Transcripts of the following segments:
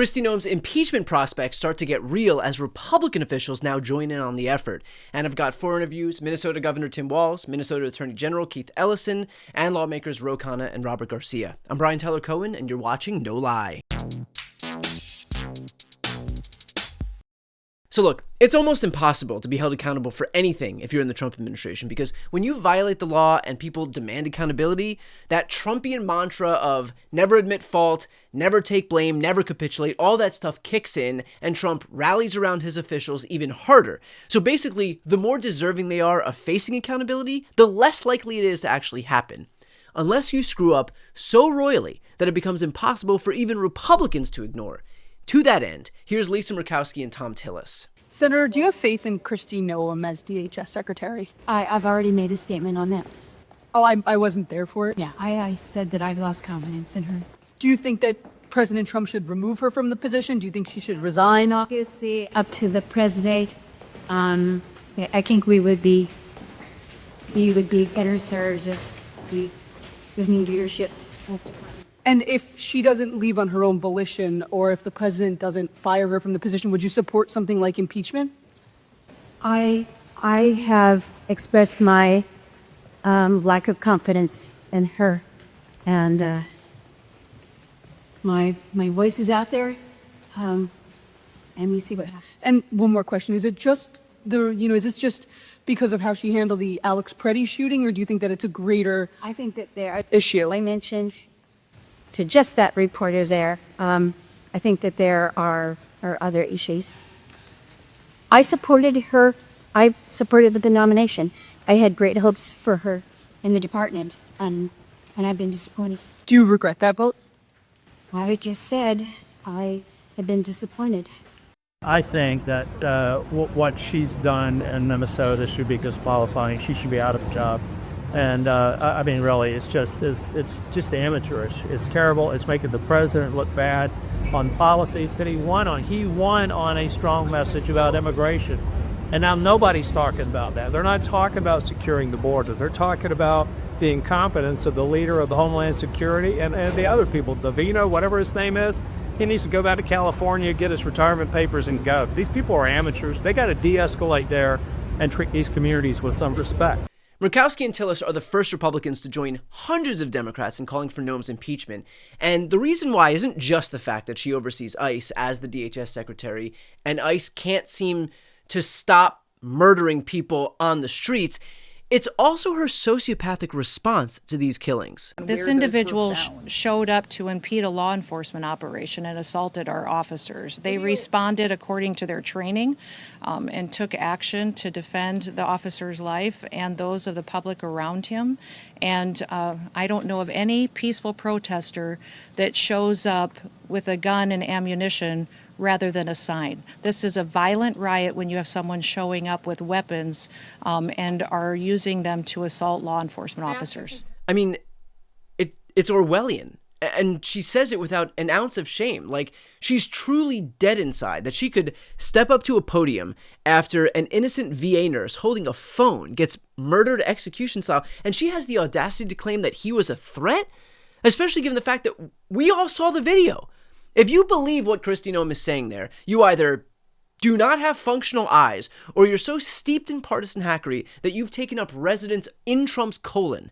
Kristi Noem's impeachment prospects start to get real as Republican officials now join in on the effort. And I've got 4 interviews: Minnesota Governor Tim Walz, Minnesota Attorney General Keith Ellison, and lawmakers Ro Khanna and Robert Garcia. I'm Brian Tyler Cohen, and you're watching No Lie. So look, it's almost impossible to be held accountable for anything if you're in the Trump administration, because when you violate the law and people demand accountability, that Trumpian mantra of never admit fault, never take blame, never capitulate, all that stuff kicks in, and Trump rallies around his officials even harder. So basically, the more deserving they are of facing accountability, the less likely it is to actually happen. Unless you screw up so royally that it becomes impossible for even Republicans to ignore. To that end, here's Lisa Murkowski and Thom Tillis. Senator, do you have faith in Kristi Noem as DHS Secretary? I've already made a statement on that. Oh, I wasn't there for it? Yeah, I said that I've lost confidence in her. Do you think that President Trump should remove her from the position? Do you think she should resign? Obviously, up to the president. I think we would be better served with new leadership. And if she doesn't leave on her own volition, or if the president doesn't fire her from the position, would you support something like impeachment? I have expressed my lack of confidence in her, and my voice is out there, and we see what happens. And one more question: is it just is this just because of how she handled the Alex Preddy shooting, or do you think that it's a greater? I think that there are issue. I mentioned to just that reporter there. I think that there are other issues. I supported her. I supported the nomination. I had great hopes for her in the department, and I've been disappointed. Do you regret that vote? I just said I have been disappointed. I think that what she's done in Minnesota should be disqualifying. She should be out of the job. And I mean, really, it's just amateurish. It's terrible. It's making the president look bad on policies that he won on. He won on a strong message about immigration. And now nobody's talking about that. They're not talking about securing the border. They're talking about the incompetence of the leader of the Homeland Security and the other people, Davino, whatever his name is. He needs to go back to California, get his retirement papers, and go. These people are amateurs. They got to de-escalate there and treat these communities with some respect. Murkowski and Tillis are the first Republicans to join hundreds of Democrats in calling for Noem's impeachment. And the reason why isn't just the fact that she oversees ICE as the DHS secretary, and ICE can't seem to stop murdering people on the streets. It's also her sociopathic response to these killings. This individual showed up to impede a law enforcement operation and assaulted our officers. They responded according to their training and took action to defend the officer's life and those of the public around him. And I don't know of any peaceful protester that shows up with a gun and ammunition rather than a sign. This is a violent riot when you have someone showing up with weapons and are using them to assault law enforcement officers. I mean, it's Orwellian. And she says it without an ounce of shame. Like, she's truly dead inside, that she could step up to a podium after an innocent VA nurse holding a phone gets murdered execution style, and she has the audacity to claim that he was a threat, especially given the fact that we all saw the video. If you believe what Kristi Noem is saying there, you either do not have functional eyes, or you're so steeped in partisan hackery that you've taken up residence in Trump's colon.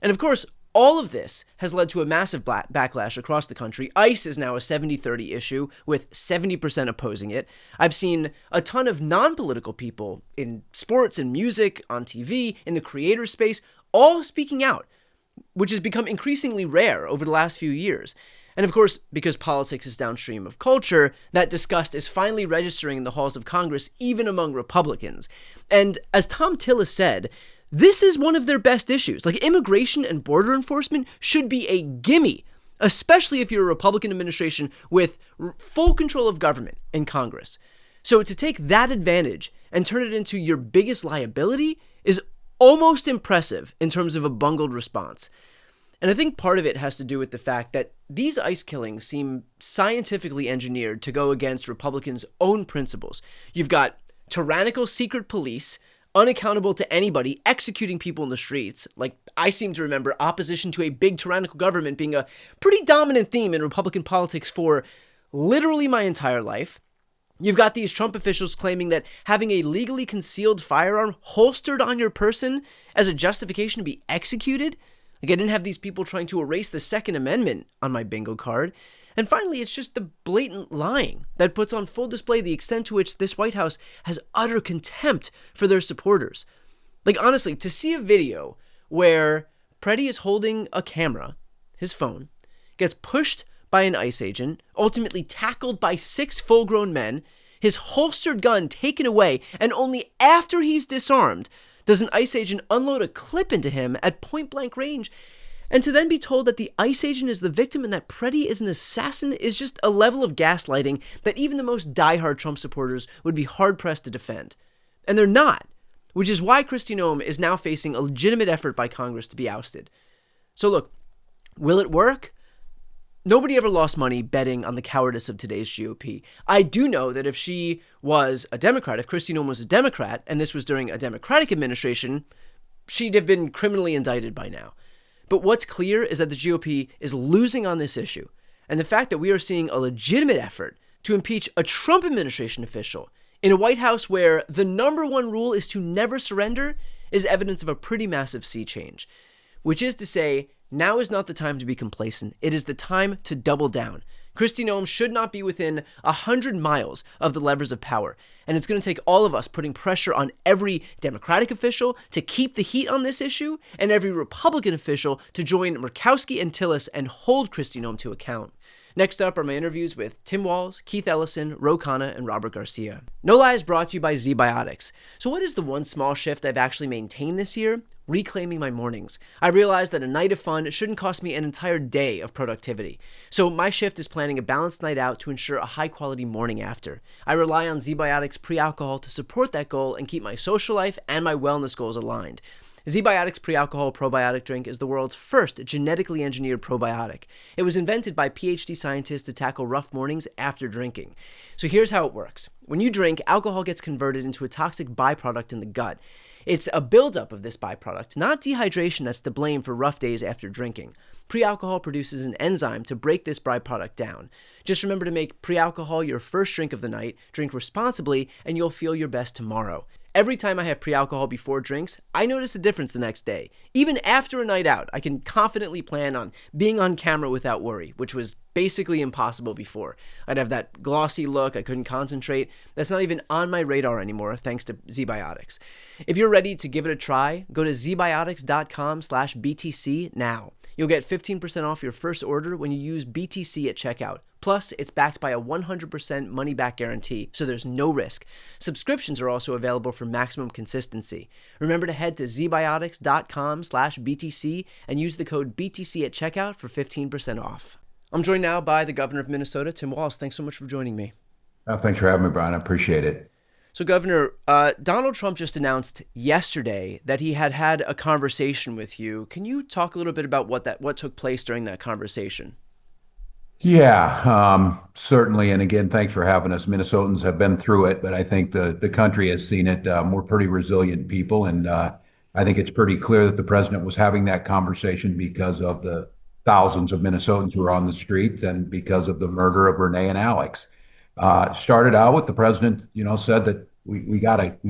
And of course, all of this has led to a massive backlash across the country. ICE is now a 70-30 issue, with 70% opposing it. I've seen a ton of non-political people in sports and music, on TV, in the creator space, all speaking out, which has become increasingly rare over the last few years. And of course, because politics is downstream of culture, that disgust is finally registering in the halls of Congress, even among Republicans. And as Thom Tillis said, this is one of their best issues. Like, immigration and border enforcement should be a gimme, especially if you're a Republican administration with full control of government in Congress. So to take that advantage and turn it into your biggest liability is almost impressive in terms of a bungled response. And I think part of it has to do with the fact that these ICE killings seem scientifically engineered to go against Republicans' own principles. You've got tyrannical secret police, unaccountable to anybody, executing people in the streets. Like, I seem to remember opposition to a big tyrannical government being a pretty dominant theme in Republican politics for literally my entire life. You've got these Trump officials claiming that having a legally concealed firearm holstered on your person as a justification to be executed. Like, I didn't have these people trying to erase the Second Amendment on my bingo card. And finally, it's just the blatant lying that puts on full display the extent to which this White House has utter contempt for their supporters. Like, honestly, to see a video where Preddy is holding a camera, his phone, gets pushed by an ICE agent, ultimately tackled by 6 full-grown men, his holstered gun taken away, and only after he's disarmed does an ICE agent unload a clip into him at point-blank range, and to then be told that the ICE agent is the victim and that Preddy is an assassin is just a level of gaslighting that even the most diehard Trump supporters would be hard-pressed to defend. And they're not, which is why Kristi Noem is now facing a legitimate effort by Congress to be ousted. So look, will it work? Nobody ever lost money betting on the cowardice of today's GOP. I do know that if she was a Democrat, if Kristi Noem was a Democrat, and this was during a Democratic administration, she'd have been criminally indicted by now. But what's clear is that the GOP is losing on this issue. And the fact that we are seeing a legitimate effort to impeach a Trump administration official in a White House where the number one rule is to never surrender is evidence of a pretty massive sea change. Which is to say, now is not the time to be complacent. It is the time to double down. Kristi Noem should not be within 100 miles of the levers of power. And it's going to take all of us putting pressure on every Democratic official to keep the heat on this issue and every Republican official to join Murkowski and Tillis and hold Kristi Noem to account. Next up are my interviews with Tim Walz, Keith Ellison, Ro Khanna, and Robert Garcia. No Lie is brought to you by ZBiotics. So what is the one small shift I've actually maintained this year? Reclaiming my mornings. I realized that a night of fun shouldn't cost me an entire day of productivity. So my shift is planning a balanced night out to ensure a high-quality morning after. I rely on ZBiotics pre-alcohol to support that goal and keep my social life and my wellness goals aligned. ZBiotics pre-alcohol probiotic drink is the world's first genetically engineered probiotic. It was invented by PhD scientists to tackle rough mornings after drinking. So here's how it works. When you drink, alcohol gets converted into a toxic byproduct in the gut. It's a buildup of this byproduct, not dehydration, that's to blame for rough days after drinking. Pre-alcohol produces an enzyme to break this byproduct down. Just remember to make pre-alcohol your first drink of the night, drink responsibly, and you'll feel your best tomorrow. Every time I have pre-alcohol before drinks, I notice a difference the next day. Even after a night out, I can confidently plan on being on camera without worry, which was basically impossible before. I'd have that glossy look, I couldn't concentrate. That's not even on my radar anymore, thanks to ZBiotics. If you're ready to give it a try, go to zbiotics.com/BTC now. You'll get 15% off your first order when you use BTC at checkout. Plus, it's backed by a 100% money-back guarantee, so there's no risk. Subscriptions are also available for maximum consistency. Remember to head to zbiotics.com/BTC and use the code BTC at checkout for 15% off. I'm joined now by the governor of Minnesota, Tim Walz. Thanks so much for joining me. Thanks for having me, Brian. I appreciate it. So, Governor, Donald Trump just announced yesterday that he had a conversation with you. Can you talk a little bit about what took place during that conversation? Yeah, certainly. And again, thanks for having us. Minnesotans have been through it, but I think the country has seen it. We're pretty resilient people. And I think it's pretty clear that the president was having that conversation because of the thousands of Minnesotans who are on the streets and because of the murder of Renee and Alex. Started out with the president, said that we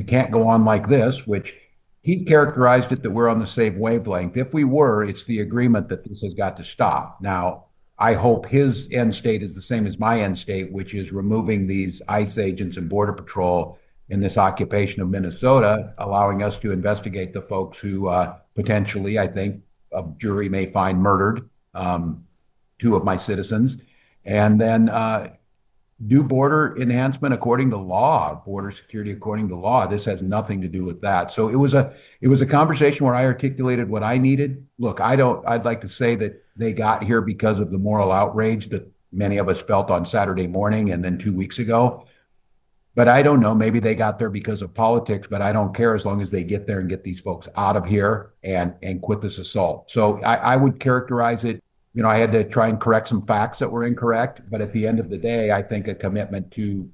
can't go on like this, which he characterized it that we're on the same wavelength. If we were, it's the agreement that this has got to stop. Now, I hope his end state is the same as my end state, which is removing these ICE agents and Border Patrol in this occupation of Minnesota, allowing us to investigate the folks who potentially, I think, a jury may find murdered, 2 of my citizens, and then do border enhancement according to law, border security according to law. This has nothing to do with that. So it was a conversation where I articulated what I needed. Look, I'd like to say that they got here because of the moral outrage that many of us felt on Saturday morning and then 2 weeks ago. But I don't know, maybe they got there because of politics, but I don't care as long as they get there and get these folks out of here and quit this assault. So I would characterize it, I had to try and correct some facts that were incorrect, but at the end of the day, I think a commitment to,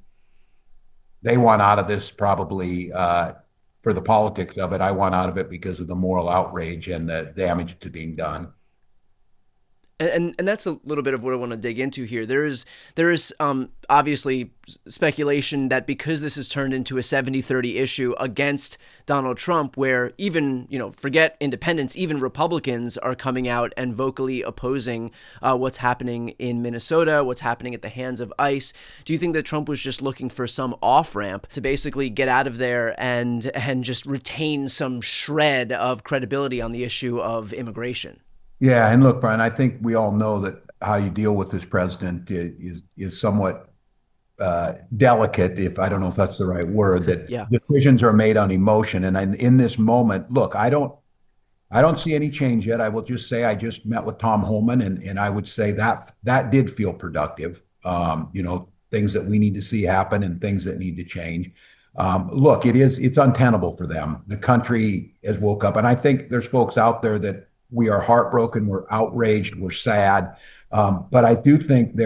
they want out of this probably for the politics of it. I want out of it because of the moral outrage and the damage to being done. And that's a little bit of what I want to dig into here. There is obviously speculation that because this has turned into a 70-30 issue against Donald Trump, where even, forget independents, even Republicans are coming out and vocally opposing what's happening in Minnesota, what's happening at the hands of ICE. Do you think that Trump was just looking for some off-ramp to basically get out of there and just retain some shred of credibility on the issue of immigration? Yeah, and look, Brian, I think we all know that how you deal with this president is somewhat delicate, if I don't know if that's the right word, that Yeah. decisions are made on emotion. And in this moment, look, I don't see any change yet. I will just say I just met with Tom Homan, and I would say that did feel productive. Things that we need to see happen and things that need to change. Look, it's untenable for them. The country has woke up, and I think there's folks out there that we are heartbroken, we're outraged, we're sad. But I do think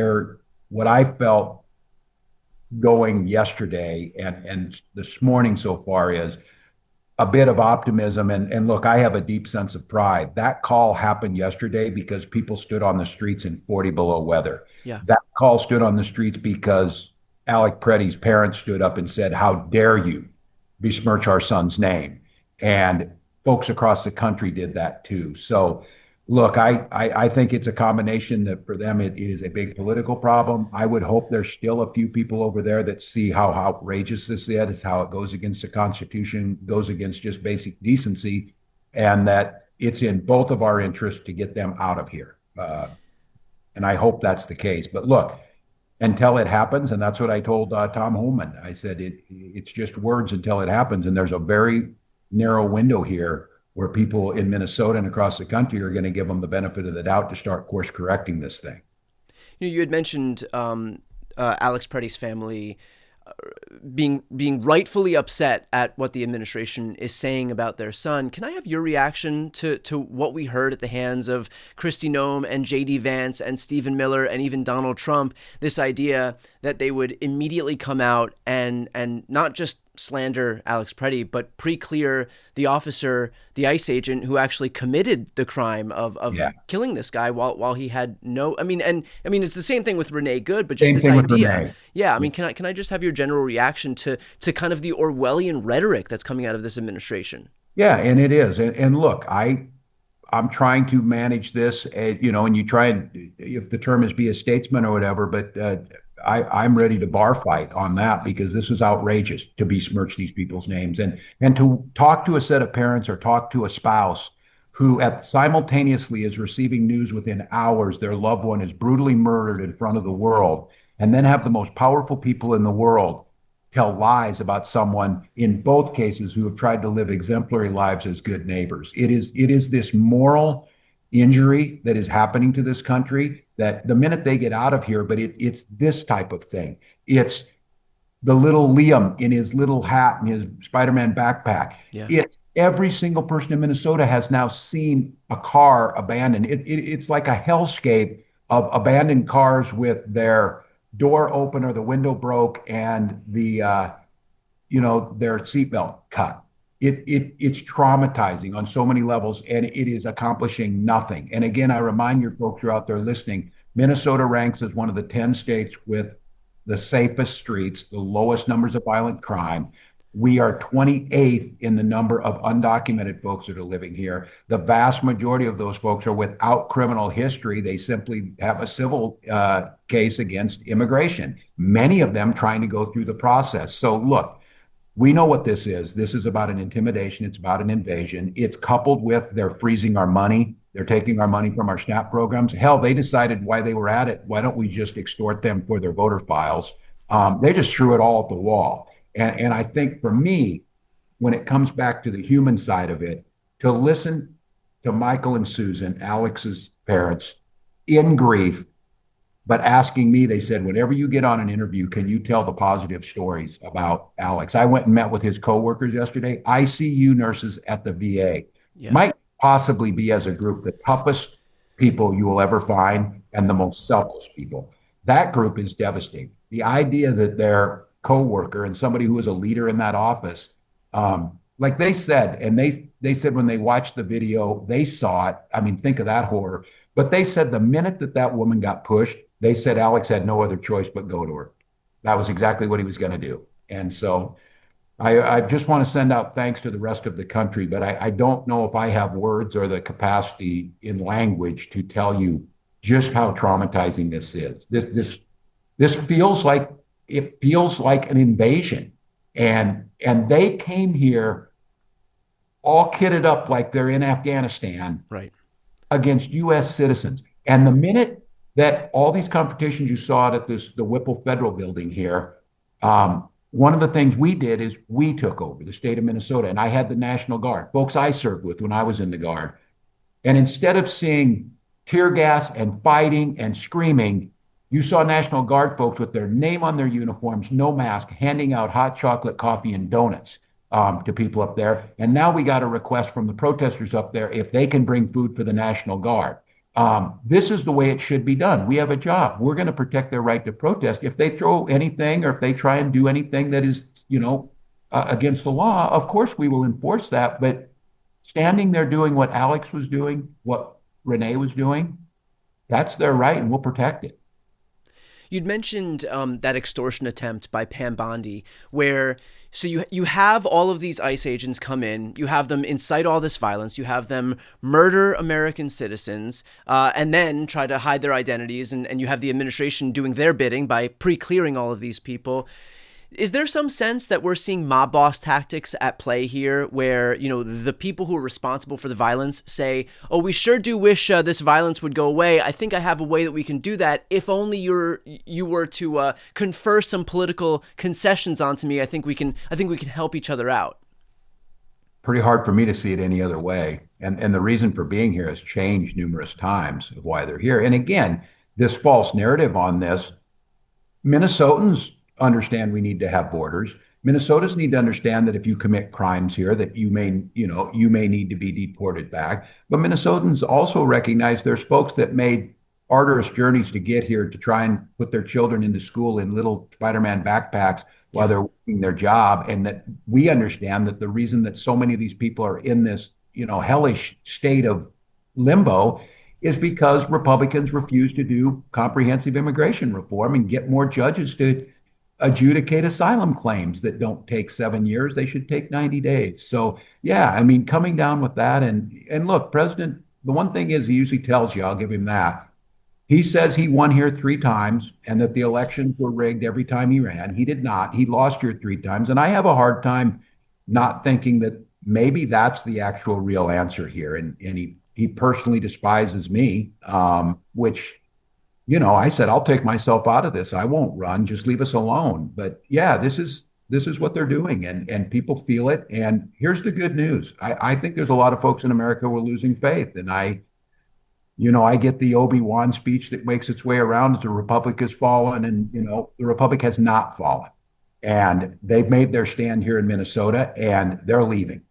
what I felt going yesterday and this morning so far is a bit of optimism. And look, I have a deep sense of pride. That call happened yesterday because people stood on the streets in 40 below weather. Yeah. That call stood on the streets because Alec Preddy's parents stood up and said, "How dare you besmirch our son's name?" And folks across the country did that too. So look, I think it's a combination that for them it is a big political problem. I would hope there's still a few people over there that see how outrageous this is, how it goes against the Constitution, goes against just basic decency, and that it's in both of our interests to get them out of here. And I hope that's the case. But look, until it happens, and that's what I told Tom Homan. I said it's just words until it happens, and there's a very narrow window here where people in Minnesota and across the country are going to give them the benefit of the doubt to start course correcting this thing. You had mentioned Alex Preddy's family being rightfully upset at what the administration is saying about their son. Can I have your reaction to what we heard at the hands of Kristi Noem and J.D. Vance and Stephen Miller and even Donald Trump, this idea that they would immediately come out and not just slander Alex Preddy, but pre-clear the officer, the ICE agent who actually committed the crime of killing this guy while he had no, I mean, it's the same thing with Renee Good, but just Same this thing with idea. Renee. Yeah. I mean, can I just have your general reaction to kind of the Orwellian rhetoric that's coming out of this administration? Yeah, and it is. And look, I'm trying to manage this, and you try and, if the term is be a statesman or whatever, but I'm ready to bar fight on that because this is outrageous to besmirch these people's names and to talk to a set of parents or talk to a spouse who simultaneously is receiving news within hours their loved one is brutally murdered in front of the world, and then have the most powerful people in the world tell lies about someone in both cases who have tried to live exemplary lives as good neighbors. It is this moral injury that is happening to this country that the minute they get out of here, but it's this type of thing. It's the little Liam in his little hat and his Spider-Man backpack. Yeah. It's every single person in Minnesota has now seen a car abandoned. It's like a hellscape of abandoned cars with their door open or the window broke and the their seatbelt cut. It's traumatizing on so many levels, and it is accomplishing nothing. And again, I remind your folks who are out there listening, Minnesota ranks as one of the 10 states with the safest streets, the lowest numbers of violent crime. We are 28th in the number of undocumented folks that are living here. The vast majority of those folks are without criminal history. They simply have a civil case against immigration, many of them trying to go through the process. So look, we know what this is. This is about an intimidation. It's about an invasion. It's coupled with they're freezing our money. They're taking our money from our SNAP programs. Hell, they decided why they were at it. Why don't we just extort them for their voter files? They just threw it all at the wall. And I think for me, when it comes back to the human side of it, to listen to Michael and Susan, Alex's parents, in grief, but asking me, they said, whenever you get on an interview, can you tell the positive stories about Alex? I went and met with his coworkers yesterday. ICU nurses at the VA might possibly be, as a group, the toughest people you will ever find and the most selfless people. That group is devastating. The idea that their coworker and somebody who was a leader in that office, like they said, and they said when they watched the video, they saw it. I mean, think of that horror. But they said the minute that that woman got pushed, they said Alex had no other choice but go to her. That was exactly what he was going to do. And so I just want to send out thanks to the rest of the country, but I don't know if I have words or the capacity in language to tell you just how traumatizing this is. This feels like an invasion. And they came here all kitted up like they're in Afghanistan, Right. against U.S. citizens. And the minute that all these confrontations you saw at the Whipple Federal Building here, one of the things we did is we took over the state of Minnesota, and I had the National Guard, folks I served with when I was in the Guard. And instead of seeing tear gas and fighting and screaming, you saw National Guard folks with their name on their uniforms, no mask, handing out hot chocolate, coffee, and donuts to people up there. And now we got a request from the protesters up there if they can bring food for the National Guard. This is the way it should be done. We have a job. We're going to protect their right to protest. If they throw anything or if they try and do anything that is, against the law, of course we will enforce that. But standing there doing what Alex was doing, what Renee was doing, that's their right, and we'll protect it. You'd mentioned that extortion attempt by Pam Bondi, where so you have all of these ICE agents come in, you have them incite all this violence, you have them murder American citizens, and then try to hide their identities, and you have the administration doing their bidding by pre-clearing all of these people. Is there some sense that we're seeing mob boss tactics at play here where, the people who are responsible for the violence say, oh, we sure do wish this violence would go away. I think I have a way that we can do that. If only you were to confer some political concessions onto me, I think we can help each other out. Pretty hard for me to see it any other way. And the reason for being here has changed numerous times of why they're here. And again, this false narrative on this, Minnesotans understand we need to have borders. Minnesotans need to understand that if you commit crimes here, that you may need to be deported back. But Minnesotans also recognize there's folks that made arduous journeys to get here to try and put their children into school in little Spider-Man backpacks while they're working their job. And that we understand that the reason that so many of these people are in this, hellish state of limbo is because Republicans refuse to do comprehensive immigration reform and get more judges to adjudicate asylum claims that don't take 7 years. They should take 90 days. So, yeah, coming down with that. And look, President, the one thing is he usually tells you, I'll give him that. He says he won here 3 times and that the elections were rigged every time he ran. He did not. He lost here 3 times. And I have a hard time not thinking that maybe that's the actual real answer here. And he personally despises me, which, I said, I'll take myself out of this. I won't run. Just leave us alone. But yeah, this is what they're doing, and people feel it. And here's the good news. I think there's a lot of folks in America who are losing faith. And I get the Obi-Wan speech that makes its way around as the Republic has fallen, and, the Republic has not fallen. And they've made their stand here in Minnesota, and they're leaving.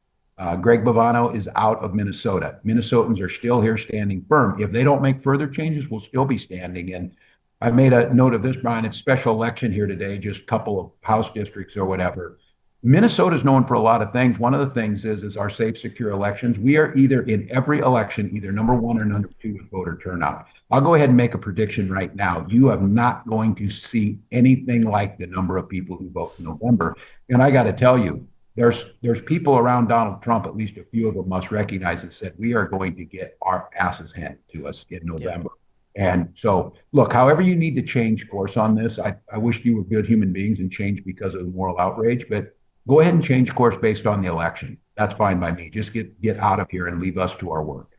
Greg Bavano is out of Minnesota. Minnesotans are still here standing firm. If they don't make further changes, we'll still be standing. And I made a note of this, Brian. It's special election here today, just a couple of House districts or whatever. Minnesota is known for a lot of things. One of the things is our safe, secure elections. We are either in every election, either number 1 or number 2 with voter turnout. I'll go ahead and make a prediction right now. You are not going to see anything like the number of people who vote in November. And I got to tell you, there's people around Donald Trump, at least a few of them must recognize and said, we are going to get our asses handed to us in November. Yeah. And so, look, however you need to change course on this, I wish you were good human beings and change because of the moral outrage, but go ahead and change course based on the election. That's fine by me. Just get out of here and leave us to our work.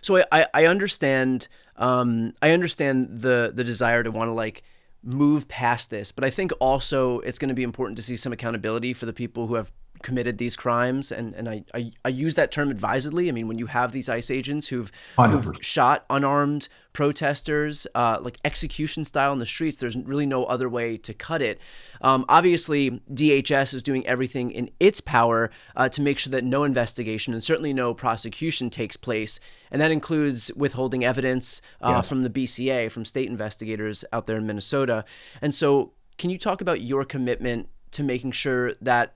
So I understand the desire to want to move past this, but I think also it's going to be important to see some accountability for the people who have committed these crimes, and I use that term advisedly. When you have these ICE agents who've shot unarmed protesters, execution style in the streets, there's really no other way to cut it. Obviously, DHS is doing everything in its power to make sure that no investigation and certainly no prosecution takes place, and that includes withholding evidence from the BCA, from state investigators out there in Minnesota. And so, can you talk about your commitment to making sure that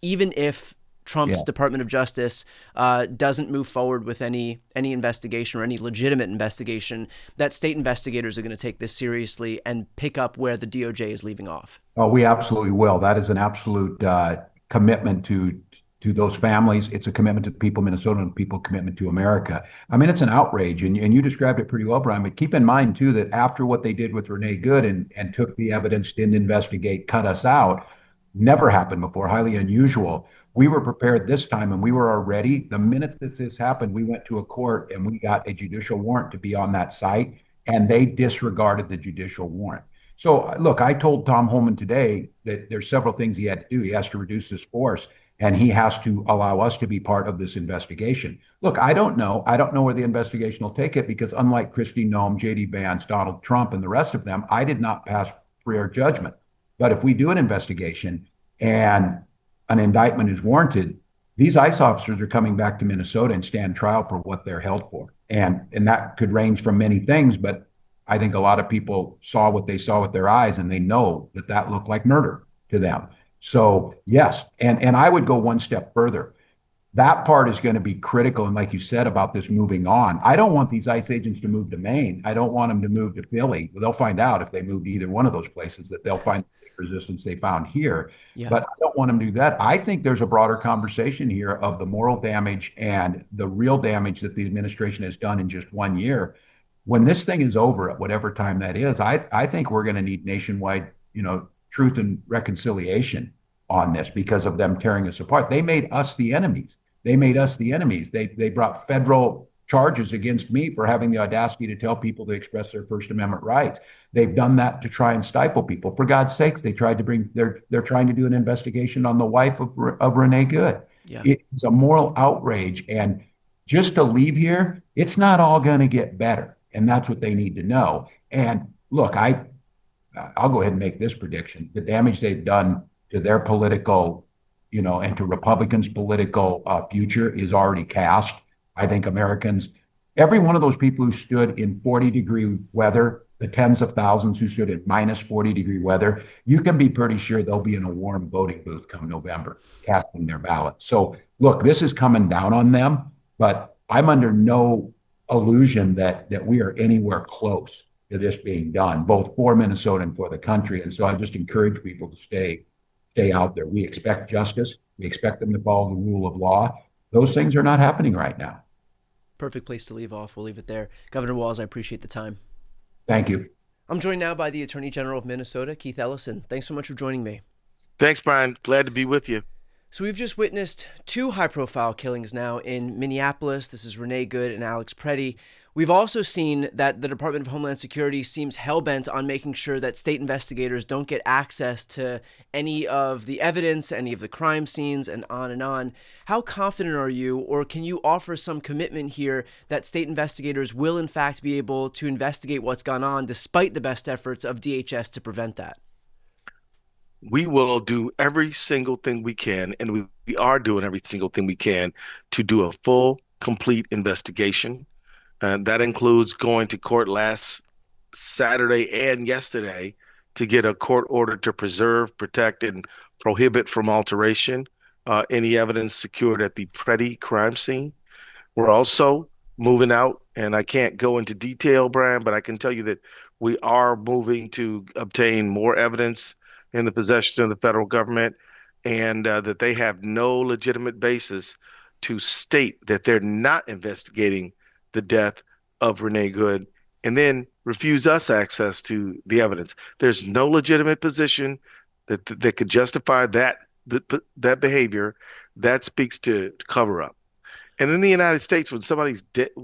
even if Trump's Yeah. Department of Justice doesn't move forward with any investigation or any legitimate investigation, that state investigators are going to take this seriously and pick up where the DOJ is leaving off? Oh, we absolutely will. That is an absolute commitment to those families. It's a commitment to the people of Minnesota and people commitment to America. I mean, it's an outrage, and you described it pretty well, Brian. But keep in mind too that after what they did with Renee Good and took the evidence, didn't investigate, cut us out, never happened before, highly unusual. We were prepared this time, and we were already. The minute that this happened, we went to a court and we got a judicial warrant to be on that site, and they disregarded the judicial warrant. So, look, I told Tom Holman today that there's several things he had to do. He has to reduce his force, and he has to allow us to be part of this investigation. Look, I don't know. I don't know where the investigation will take it because unlike Kristi Noem, J.D. Vance, Donald Trump, and the rest of them, I did not pass prayer judgment. But if we do an investigation and an indictment is warranted, these ICE officers are coming back to Minnesota and stand trial for what they're held for. And that could range from many things, but I think a lot of people saw what they saw with their eyes, and they know that that looked like murder to them. So yes, and I would go one step further. That part is going to be critical. And like you said about this moving on, I don't want these ICE agents to move to Maine. I don't want them to move to Philly. They'll find out if they move to either one of those places that they'll find the resistance they found here. Yeah. But I don't want them to do that. I think there's a broader conversation here of the moral damage and the real damage that the administration has done in just 1 year. When this thing is over at whatever time that is, I think we're going to need nationwide, truth and reconciliation on this because of them tearing us apart. They made us the enemies. They made us the enemies. They brought federal charges against me for having the audacity to tell people to express their First Amendment rights. They've done that to try and stifle people. For God's sakes, they're trying to do an investigation on the wife of Renee Good. Yeah. It's a moral outrage. And just to leave here, it's not all going to get better. And that's what they need to know. And look, I'll go ahead and make this prediction. The damage they've done to their political, and to Republicans' political future is already cast. I think Americans, every one of those people who stood in 40-degree weather, the tens of thousands who stood in minus 40-degree weather, you can be pretty sure they'll be in a warm voting booth come November, casting their ballot. So look, this is coming down on them, but I'm under no illusion that we are anywhere close to this being done, both for Minnesota and for the country. And so I just encourage people to stay out there. We expect justice. We expect them to follow the rule of law. Those things are not happening right now. Perfect place to leave off. We'll leave it there. Governor Walz, I appreciate the time. Thank you. I'm joined now by the Attorney General of Minnesota, Keith Ellison. Thanks so much for joining me. Thanks, Brian. Glad to be with you. So we've just witnessed two high-profile killings now in Minneapolis. This is Renee Good and Alex Preddy. We've also seen that the Department of Homeland Security seems hell-bent on making sure that state investigators don't get access to any of the evidence, any of the crime scenes, and on and on. How confident are you, or can you offer some commitment here that state investigators will in fact be able to investigate what's gone on despite the best efforts of DHS to prevent that? We will do every single thing we can, and we are doing every single thing we can to do a full, complete investigation. And that includes going to court last Saturday and yesterday to get a court order to preserve, protect, and prohibit from alteration any evidence secured at the Preddy crime scene. We're also moving out, and I can't go into detail, Brian, but I can tell you that we are moving to obtain more evidence in the possession of the federal government, and that they have no legitimate basis to state that they're not investigating the death of Renee Good and then refuse us access to the evidence. There's no legitimate position that could justify that behavior. That speaks to cover up. And in the United States, when somebody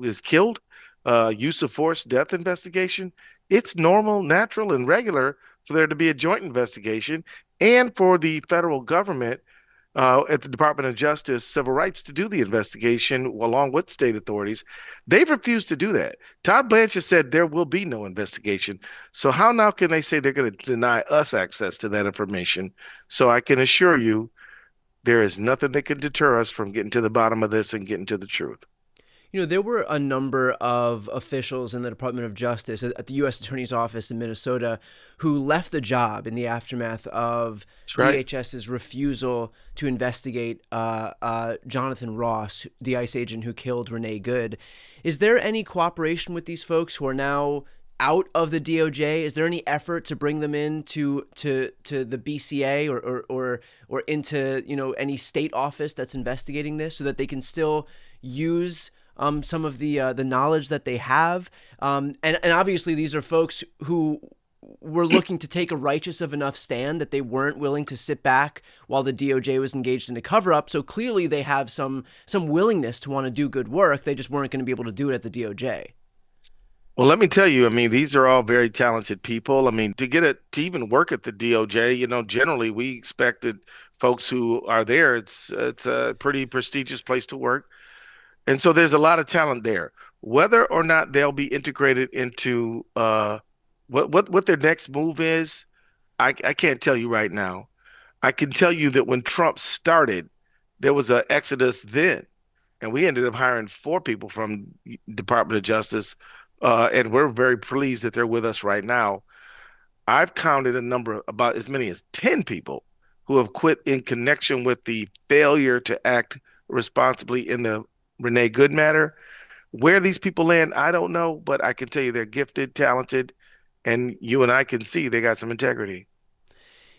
is killed, use of force, death investigation, it's normal, natural, and regular for there to be a joint investigation and for the federal government at the Department of Justice, Civil Rights to do the investigation along with state authorities. They've refused to do that. Todd Blanchard said there will be no investigation. So how now can they say they're going to deny us access to that information? So I can assure you there is nothing that can deter us from getting to the bottom of this and getting to the truth. There were a number of officials in the Department of Justice at the U.S. Attorney's Office in Minnesota who left the job in the aftermath of That's right. DHS's refusal to investigate Jonathan Ross, the ICE agent who killed Renee Good. Is there any cooperation with these folks who are now out of the DOJ? Is there any effort to bring them in to the BCA or into any state office that's investigating this so that they can still use some of the knowledge that they have? And obviously these are folks who were looking to take a righteous enough stand that they weren't willing to sit back while the DOJ was engaged in a cover-up. So clearly they have some willingness to want to do good work. They just weren't going to be able to do it at the DOJ. Well, let me tell you, I mean, these are all very talented people. I mean, to even work at the DOJ, generally we expect that folks who are there, it's a pretty prestigious place to work. And so there's a lot of talent there. Whether or not they'll be integrated into what their next move is, I can't tell you right now. I can tell you that when Trump started, there was an exodus then, and we ended up hiring 4 people from Department of Justice, and we're very pleased that they're with us right now. I've counted a number, about as many as 10 people who have quit in connection with the failure to act responsibly in the Renee Good matter. Where these people land, I don't know, but I can tell you they're gifted, talented, and you and I can see they got some integrity.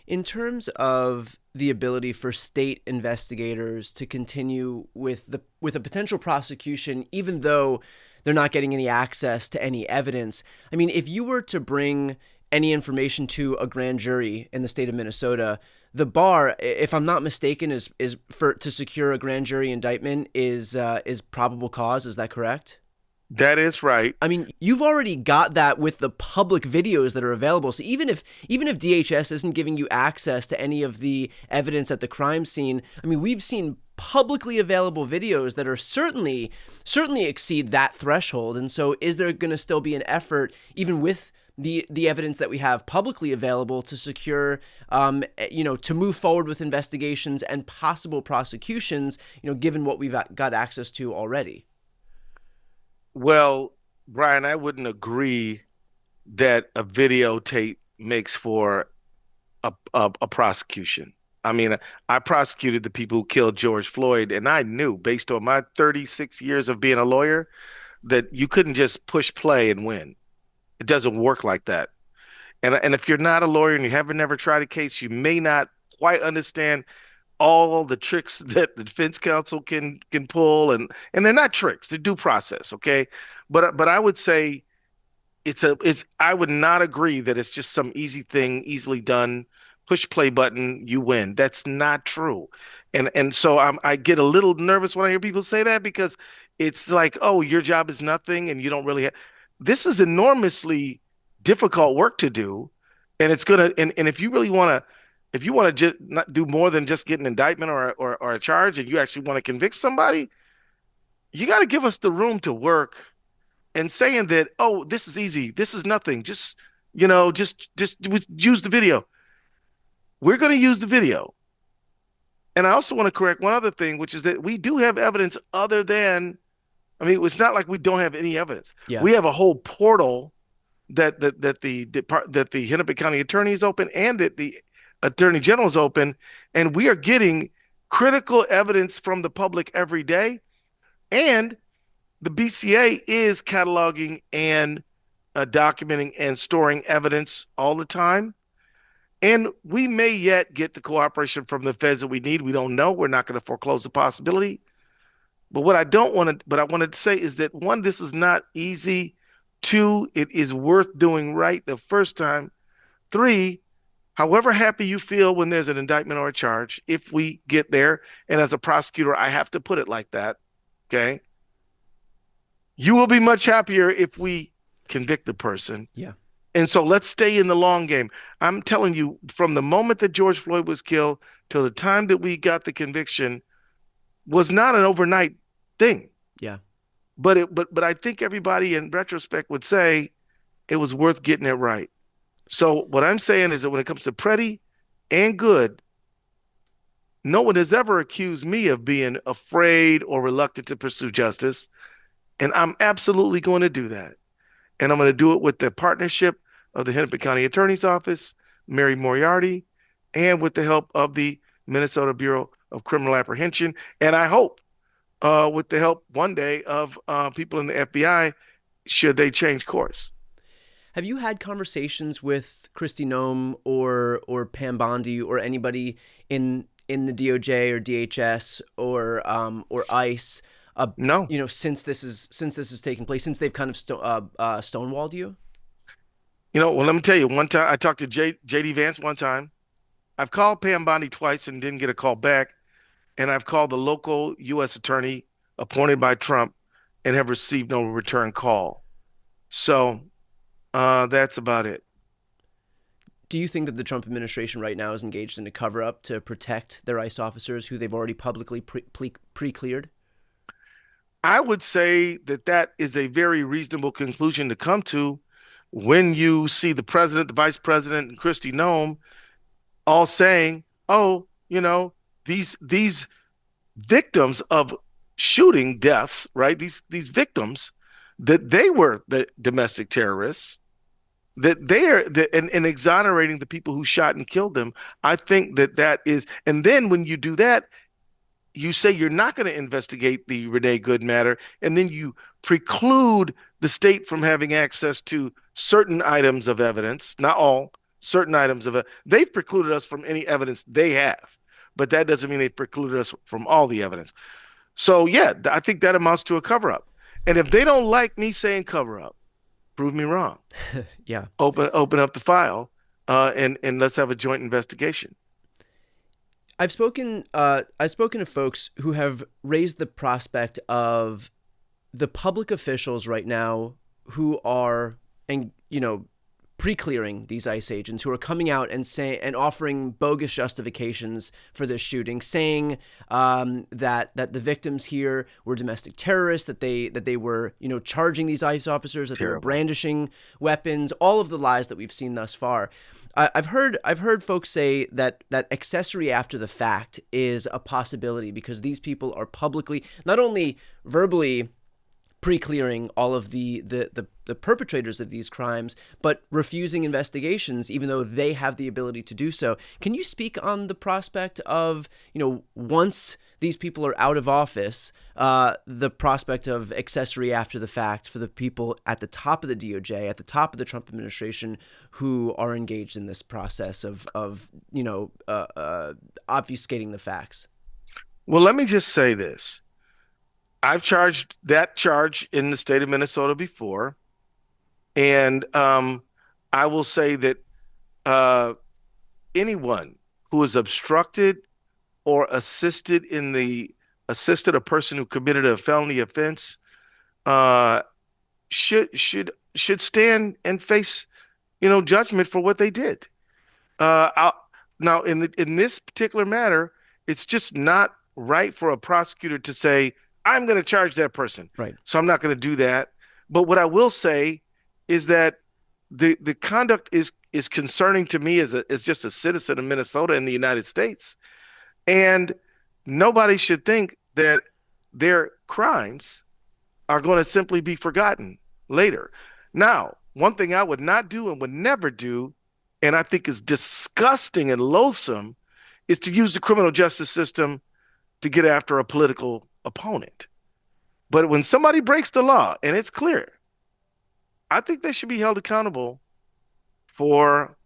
In terms of the ability for state investigators to continue with a potential prosecution, even though they're not getting any access to any evidence, I mean, if you were to bring any information to a grand jury in the state of Minnesota, the bar, if I'm not mistaken, is to secure a grand jury indictment is probable cause. Is that correct? That is right. I mean, you've already got that with the public videos that are available. So even if DHS isn't giving you access to any of the evidence at the crime scene, I mean, we've seen publicly available videos that are certainly exceed that threshold. And so is there going to still be an effort, even with the evidence that we have publicly available, to secure, to move forward with investigations and possible prosecutions, given what we've got access to already? Well, Brian, I wouldn't agree that a videotape makes for a prosecution. I mean, I prosecuted the people who killed George Floyd, and I knew, based on my 36 years of being a lawyer, that you couldn't just push play and win. It doesn't work like that. And if you're not a lawyer and you haven't never tried a case, you may not quite understand all the tricks that the defense counsel can pull, and they're not tricks, they're due process, okay? But I would say I would not agree that it's just some easy thing, easily done, push play button, you win. That's not true. And so I get a little nervous when I hear people say that, because it's like, oh, your job is nothing and you don't really have. This is enormously difficult work to do, and it's gonna and if you really want to. If you want to just not do more than just get an indictment or a charge, and you actually want to convict somebody, you got to give us the room to work. And saying that, oh, this is easy, this is nothing, just use the video. We're going to use the video. And I also want to correct one other thing, which is that we do have evidence other than, I mean, it's not like we don't have any evidence. Yeah. We have a whole portal that the Hennepin County Attorney is open, and that the Attorney General's open, and we are getting critical evidence from the public every day. And the BCA is cataloging and documenting and storing evidence all the time. And we may yet get the cooperation from the feds that we need. We don't know. We're not going to foreclose the possibility. But what I wanted to say is that, 1, this is not easy. 2, it is worth doing right the first time. 3, however happy you feel when there's an indictment or a charge, if we get there, and as a prosecutor, I have to put it like that, okay? You will be much happier if we convict the person. Yeah. And so let's stay in the long game. I'm telling you, from the moment that George Floyd was killed till the time that we got the conviction was not an overnight thing. Yeah. But I think everybody in retrospect would say it was worth getting it right. So what I'm saying is that when it comes to Pretty and Good, no one has ever accused me of being afraid or reluctant to pursue justice. And I'm absolutely going to do that. And I'm going to do it with the partnership of the Hennepin County Attorney's Office, Mary Moriarty, and with the help of the Minnesota Bureau of Criminal Apprehension. And I hope with the help one day of people in the FBI, should they change course. Have you had conversations with Kristi Noem or Pam Bondi or anybody in the DOJ or DHS or ICE? No. Since this is taking place, since they've kind of stonewalled you. Well, let me tell you. One time, I talked to JD Vance one time. I've called Pam Bondi twice and didn't get a call back, and I've called the local U.S. attorney appointed by Trump and have received no return call. So that's about it. Do you think that the Trump administration right now is engaged in a cover-up to protect their ICE officers who they've already publicly pre-cleared? I would say that is a very reasonable conclusion to come to when you see the president, the vice president, and Kristi Noem all saying, "Oh, these victims of shooting deaths, right? These victims, that they were the domestic terrorists, that they are and exonerating the people who shot and killed them." I think that is, and then when you do that, you say you're not going to investigate the Renee Good matter, and then you preclude the state from having access to certain items of evidence, not all, certain items of it. They've precluded us from any evidence they have, but that doesn't mean they've precluded us from all the evidence. So yeah, I think that amounts to a cover-up. And if they don't like me saying cover-up, prove me wrong. Yeah. Open up the file, and let's have a joint investigation. I've spoken to folks who have raised the prospect of the public officials right now who are, pre-clearing these ICE agents, who are coming out and offering bogus justifications for this shooting, saying that the victims here were domestic terrorists, that they were charging these ICE officers, that they were brandishing weapons, all of the lies that we've seen thus far. I've heard folks say that accessory after the fact is a possibility because these people are publicly, not only verbally pre-clearing all of the perpetrators of these crimes, but refusing investigations, even though they have the ability to do so. Can you speak on the prospect of, once these people are out of office, the prospect of accessory after the fact for the people at the top of the DOJ, at the top of the Trump administration, who are engaged in this process of obfuscating the facts? Well, let me just say this. I've charged that charge in the state of Minnesota before. And I will say that anyone who has obstructed or assisted a person who committed a felony offense should stand and face judgment for what they did. Now in this particular matter, it's just not right for a prosecutor to say, I'm going to charge that person. Right. So I'm not going to do that. But what I will say is that the conduct is concerning to me as just a citizen of Minnesota in the United States. And nobody should think that their crimes are going to simply be forgotten later. Now, one thing I would not do and would never do, and I think is disgusting and loathsome, is to use the criminal justice system to get after a political opponent. But when somebody breaks the law and it's clear, I think they should be held accountable for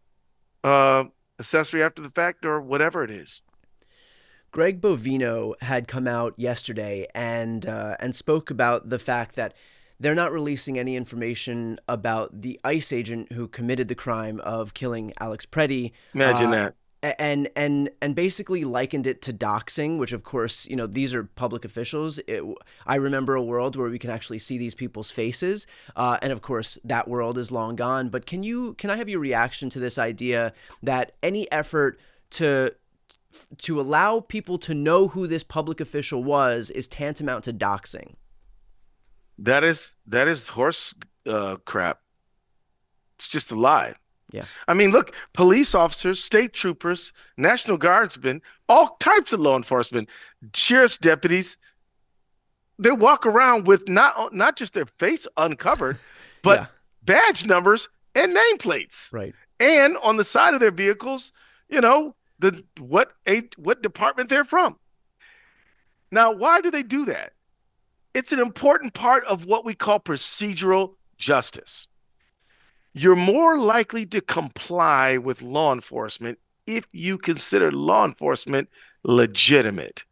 accessory after the fact or whatever it is. Greg Bovino had come out yesterday and spoke about the fact that they're not releasing any information about the ICE agent who committed the crime of killing Alex Preddy. Imagine that. And basically likened it to doxing, which of course, these are public officials. I remember a world where we can actually see these people's faces. And of course that world is long gone. But can I have your reaction to this idea that any effort to allow people to know who this public official was is tantamount to doxing? That is horse crap. It's just a lie. Yeah. I mean, look, police officers, state troopers, National Guardsmen, all types of law enforcement, sheriff's deputies, they walk around with not just their face uncovered, Yeah. but badge numbers and nameplates. Right. And on the side of their vehicles, you know, what department they're from. Now, why do they do that? It's an important part of what we call procedural justice. You're more likely to comply with law enforcement if you consider law enforcement legitimate.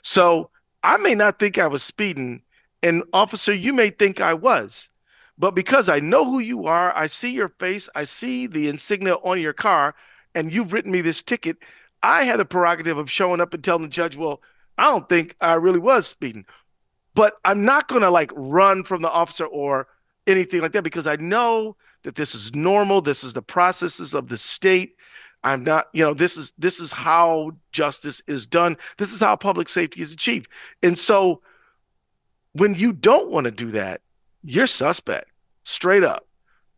So I may not think I was speeding, and officer, you may think I was, but because I know who you are, I see your face, I see the insignia on your car, and you've written me this ticket, I have the prerogative of showing up and telling the judge, well, I don't think I really was speeding. But I'm not going to like run from the officer or anything like that because I know that this is normal. This is the processes of the state. I'm not, this is how justice is done. This is how public safety is achieved. And so when you don't want to do that, you're suspect, straight up.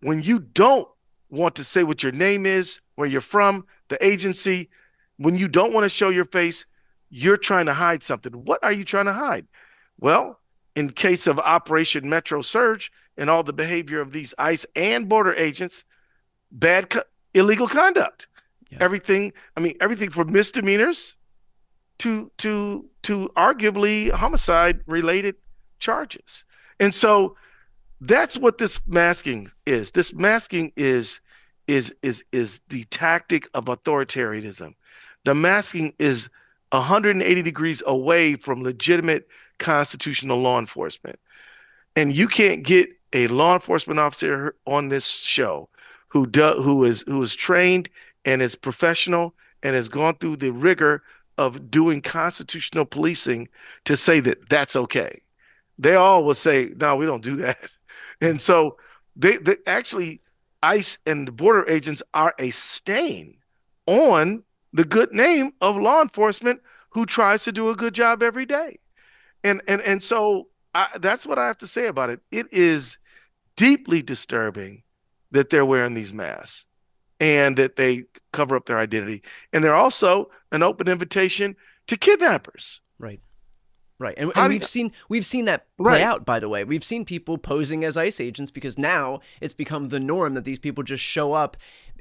When you don't want to say what your name is, where you're from, the agency, when you don't want to show your face, you're trying to hide something. What are you trying to hide? Well, in case of Operation Metro Surge and all the behavior of these ICE and border agents, illegal conduct. Yeah. Everything from misdemeanors to arguably homicide related charges. And so that's what this masking is. This masking is the tactic of authoritarianism. The masking is 180 degrees away from legitimate constitutional law enforcement. And you can't get a law enforcement officer on this show who is trained and is professional and has gone through the rigor of doing constitutional policing to say that that's okay. They all will say, no, we don't do that. And so they actually, ICE and the border agents are a stain on the good name of law enforcement who tries to do a good job every day. And so that's what I have to say about it. It is deeply disturbing that they're wearing these masks and that they cover up their identity. And they're also an open invitation to kidnappers. Right. Right. And we've seen that play out, by the way. We've seen people posing as ICE agents because now it's become the norm that these people just show up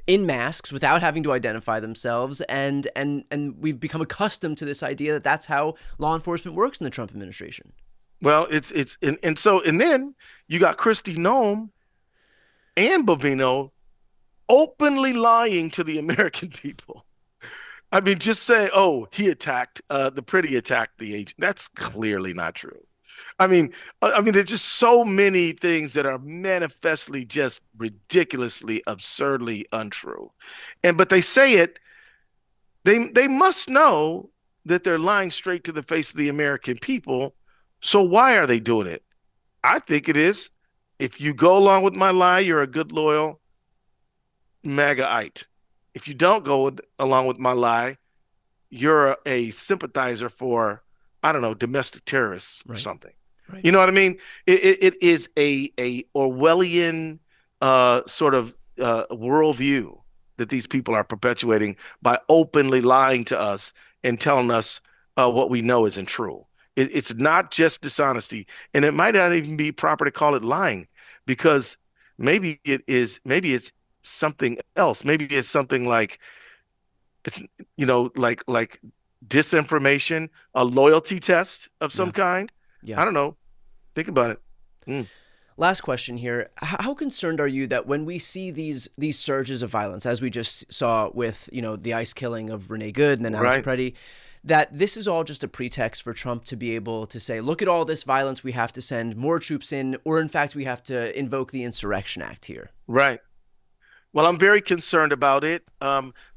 in masks without having to identify themselves, and we've become accustomed to this idea that that's how law enforcement works in the Trump administration. Well, and then you got Kristi Noem and Bovino openly lying to the American people. I mean, just say, oh, the pretty attacked the agent. That's clearly not true. I mean, there's just so many things that are manifestly just ridiculously, absurdly untrue. But they say it, they must know that they're lying straight to the face of the American people. So why are they doing it? I think it is, if you go along with my lie, you're a good, loyal MAGAite. If you don't go along with my lie, you're a sympathizer for, I don't know, domestic terrorists or something. Right. You know what I mean? It is a Orwellian sort of worldview that these people are perpetuating by openly lying to us and telling us what we know isn't true. It's not just dishonesty, and it might not even be proper to call it lying, because maybe it's something else. Maybe it's something like like disinformation, a loyalty test of some kind. Yeah. I don't know. Think about it. Last question here. How concerned are you that when we see these surges of violence, as we just saw with, the ICE killing of Renee Good and then Alex Preddy, that this is all just a pretext for Trump to be able to say, look at all this violence, we have to send more troops in, or in fact, we have to invoke the Insurrection Act here? Right. Well, I'm very concerned about it.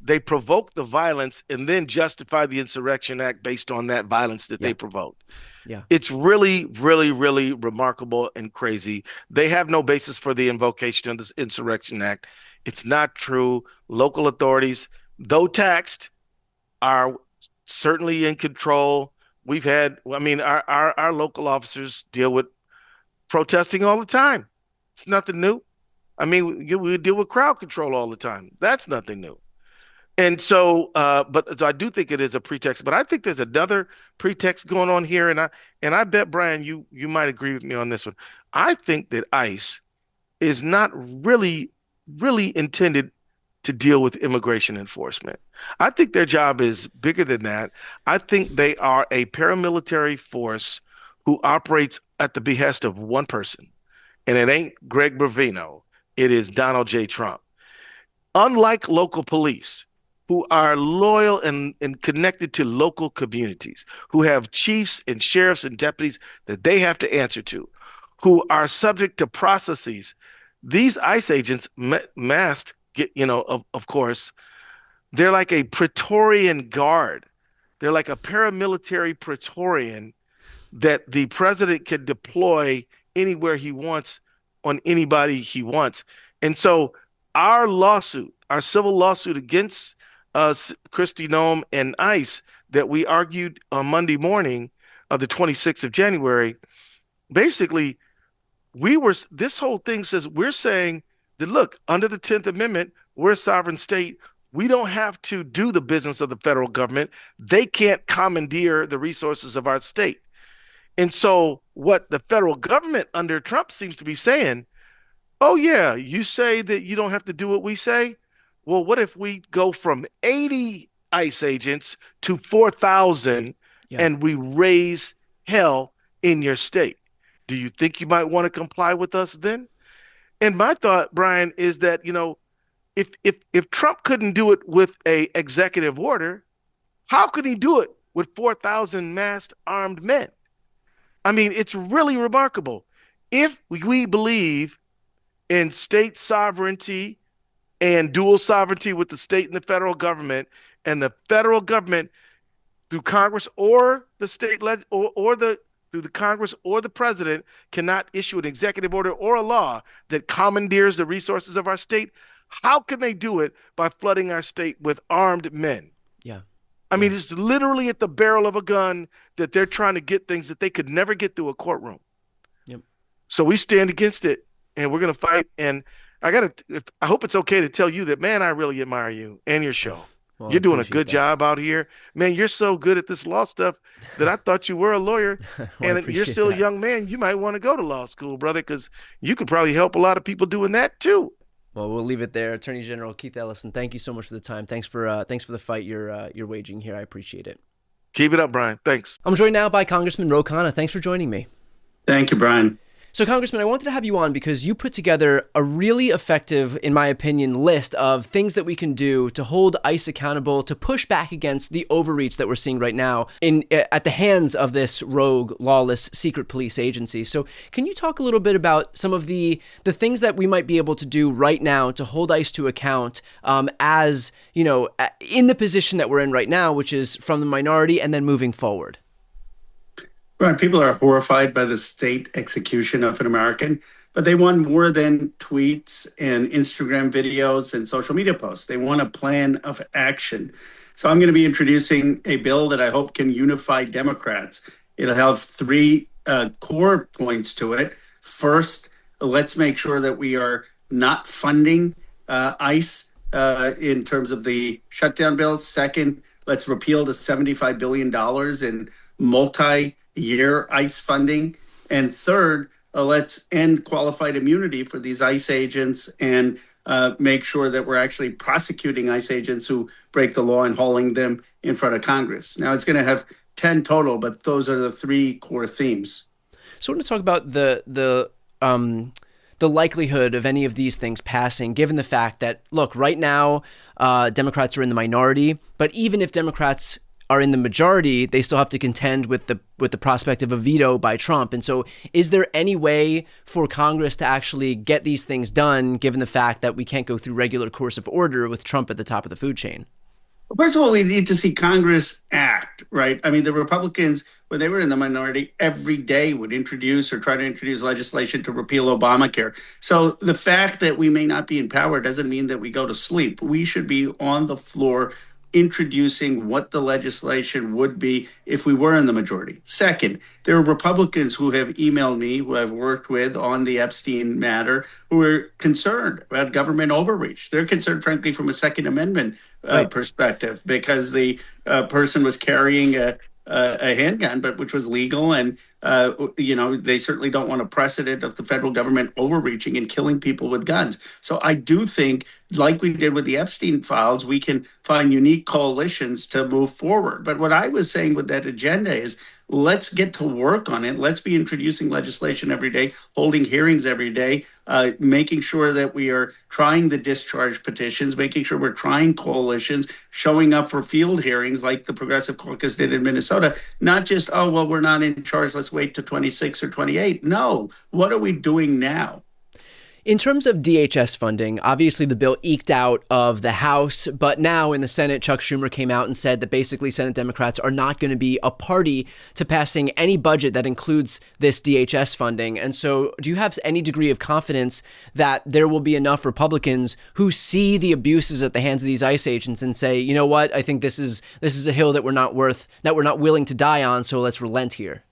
They provoke the violence and then justify the Insurrection Act based on that violence that they provoked. Yeah. It's really, really, really remarkable and crazy. They have no basis for the invocation of the Insurrection Act. It's not true. Local authorities, though taxed, are certainly in control. Our local officers deal with protesting all the time. It's nothing new. I mean, we deal with crowd control all the time. That's nothing new. And so, but so I do think it is a pretext, but I think there's another pretext going on here, and I bet Brian, you might agree with me on this one. I think that ICE is not really intended to deal with immigration enforcement. I think their job is bigger than that. I think they are a paramilitary force who operates at the behest of one person, and it ain't Greg Brovino. It is Donald J. Trump. Unlike local police, who are loyal and connected to local communities, who have chiefs and sheriffs and deputies that they have to answer to, who are subject to processes. These ICE agents, masked, of course, they're like a Praetorian guard. They're like a paramilitary Praetorian that the president can deploy anywhere he wants on anybody he wants. And so our civil lawsuit against Kristi Noem and ICE that we argued on Monday morning of the 26th of January, basically, this whole thing says we're saying that, look, under the 10th Amendment, we're a sovereign state. We don't have to do the business of the federal government. They can't commandeer the resources of our state. And so what the federal government under Trump seems to be saying, oh, yeah, you say that you don't have to do what we say? Well, what if we go from 80 ICE agents to 4,000 and we raise hell in your state? Do you think you might want to comply with us then? And my thought, Brian, is that, if Trump couldn't do it with a executive order, how could he do it with 4,000 masked armed men? I mean, it's really remarkable. If we believe in state sovereignty and dual sovereignty with the state and the federal government, and the federal government through Congress or the state through the Congress or the president cannot issue an executive order or a law that commandeers the resources of our state, how can they do it by flooding our state with armed men? Yeah. I mean, it's literally at the barrel of a gun that they're trying to get things that they could never get through a courtroom. Yep. So we stand against it, and we're going to fight. And I hope it's okay to tell you that, man, I really admire you and your show. Well, you're doing a good job out here. Man, you're so good at this law stuff that I thought you were a lawyer. Well, and you're still a young man. You might want to go to law school, brother, because you could probably help a lot of people doing that too. Well, we'll leave it there. Attorney General Keith Ellison, thank you so much for the time. Thanks for the fight you're waging here. I appreciate it. Keep it up, Brian. Thanks. I'm joined now by Congressman Ro Khanna. Thanks for joining me. Thank you, Brian. So, Congressman, I wanted to have you on because you put together a really effective, in my opinion, list of things that we can do to hold ICE accountable, to push back against the overreach that we're seeing right now at the hands of this rogue, lawless, secret police agency. So can you talk a little bit about some of the things that we might be able to do right now to hold ICE to account as, in the position that we're in right now, which is from the minority and then moving forward? Right. People are horrified by the state execution of an American, but they want more than tweets and Instagram videos and social media posts. They want a plan of action. So I'm going to be introducing a bill that I hope can unify Democrats. It'll have three core points to it. First, let's make sure that we are not funding ICE in terms of the shutdown bill. Second, let's repeal the $75 billion in multi-year ICE funding. And third, let's end qualified immunity for these ICE agents and make sure that we're actually prosecuting ICE agents who break the law and hauling them in front of Congress. Now, it's going to have 10 total, but those are the three core themes. So I want to talk about the likelihood of any of these things passing, given the fact that, look, right now, Democrats are in the minority, but even if Democrats are in the majority, they still have to contend with the prospect of a veto by Trump. And so is there any way for Congress to actually get these things done, given the fact that we can't go through regular course of order with Trump at the top of the food chain? First of all, we need to see Congress act, right? I mean, the Republicans, when they were in the minority, every day would introduce or try to introduce legislation to repeal Obamacare. So the fact that we may not be in power doesn't mean that we go to sleep. We should be on the floor introducing what the legislation would be if we were in the majority. Second, there are Republicans who have emailed me, who I've worked with on the Epstein matter, who are concerned about government overreach. They're concerned, frankly, from a Second Amendment perspective, because the person was carrying a handgun, but which was legal. And, they certainly don't want a precedent of the federal government overreaching and killing people with guns. So I do think, like we did with the Epstein files, we can find unique coalitions to move forward. But what I was saying with that agenda is, let's get to work on it. Let's be introducing legislation every day, holding hearings every day, making sure that we are trying the discharge petitions, making sure we're trying coalitions, showing up for field hearings like the Progressive Caucus did in Minnesota. Not just, oh, well, we're not in charge, let's wait to 26 or 28. No, what are we doing now? In terms of DHS funding, obviously the bill eked out of the House, but now in the Senate, Chuck Schumer came out and said that basically Senate Democrats are not going to be a party to passing any budget that includes this DHS funding. And so do you have any degree of confidence that there will be enough Republicans who see the abuses at the hands of these ICE agents and say, you know what, I think this is a hill that we're not willing to die on, so let's relent here?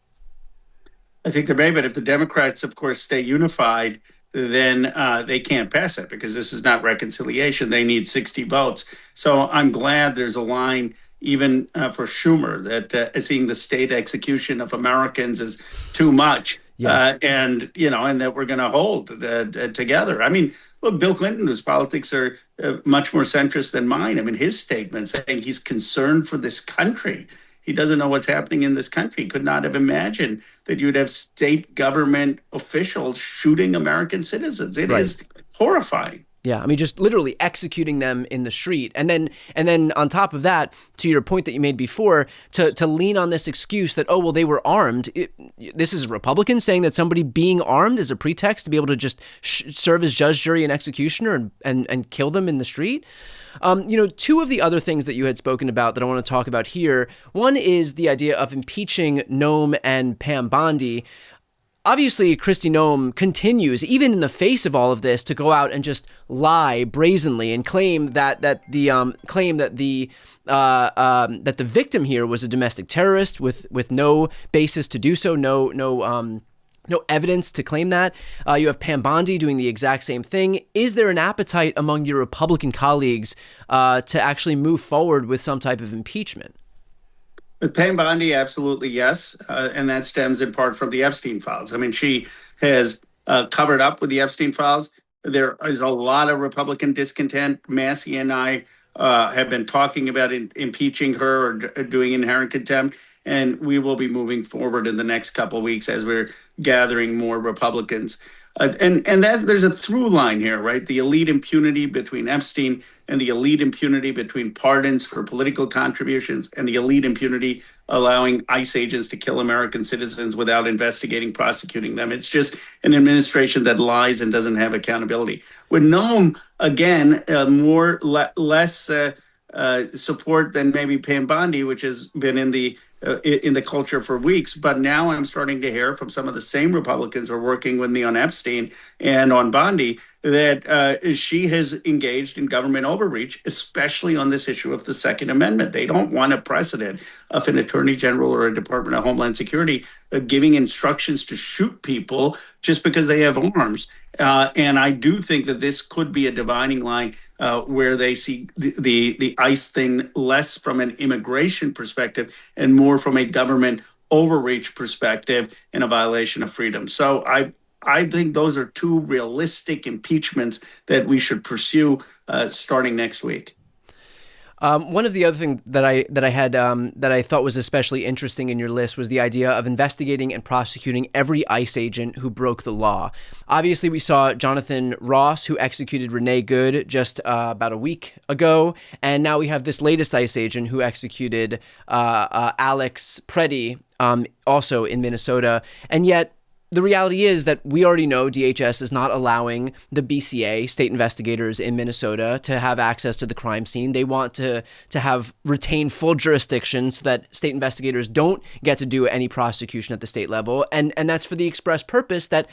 I think there may, but if the Democrats, of course, stay unified, then they can't pass it, because this is not reconciliation. They need 60 votes. So I'm glad there's a line even for Schumer that seeing the state execution of Americans is too much. Yeah. And that we're going to hold together. I mean, look, Bill Clinton, whose politics are much more centrist than mine. I mean, his statement saying he's concerned for this country. He doesn't know what's happening in this country. He could not have imagined that you'd have state government officials shooting American citizens. It is horrifying. Yeah, I mean, just literally executing them in the street. And then on top of that, to your point that you made before, to lean on this excuse that, oh, well, they were armed. This is a Republican saying that somebody being armed is a pretext to be able to just serve as judge, jury, and executioner and kill them in the street. Two of the other things that you had spoken about that I want to talk about here, one is the idea of impeaching Noem and Pam Bondi. Obviously, Kristi Noem continues, even in the face of all of this, to go out and just lie brazenly and claim that the victim here was a domestic terrorist with no basis to do so, no evidence to claim that. You have Pam Bondi doing the exact same thing. Is there an appetite among your Republican colleagues to actually move forward with some type of impeachment? With Pam Bondi, absolutely yes. And that stems in part from the Epstein files. I mean, she has covered up with the Epstein files. There is a lot of Republican discontent. Massey and I have been talking about impeaching her or doing inherent contempt. And we will be moving forward in the next couple of weeks as we're gathering more Republicans. And there's a through line here, right? The elite impunity between Epstein and the elite impunity between pardons for political contributions and the elite impunity allowing ICE agents to kill American citizens without investigating, prosecuting them. It's just an administration that lies and doesn't have accountability. With Noem, again, less support than maybe Pam Bondi, which has been in the culture for weeks. But now I'm starting to hear from some of the same Republicans who are working with me on Epstein and on Bondi that she has engaged in government overreach, especially on this issue of the Second Amendment. They don't want a precedent of an attorney general or a Department of Homeland Security giving instructions to shoot people just because they have arms. And I do think that this could be a dividing line where they see the ICE thing less from an immigration perspective and more from a government overreach perspective and a violation of freedom. So I think those are two realistic impeachments that we should pursue starting next week. One of the other things that I had that I thought was especially interesting in your list was the idea of investigating and prosecuting every ICE agent who broke the law. Obviously, we saw Jonathan Ross, who executed Renee Good just about a week ago, and now we have this latest ICE agent who executed Alex Preddy, also in Minnesota, and yet the reality is that we already know DHS is not allowing the BCA, state investigators in Minnesota, to have access to the crime scene. They want to retain full jurisdiction so that state investigators don't get to do any prosecution at the state level. And that's for the express purpose that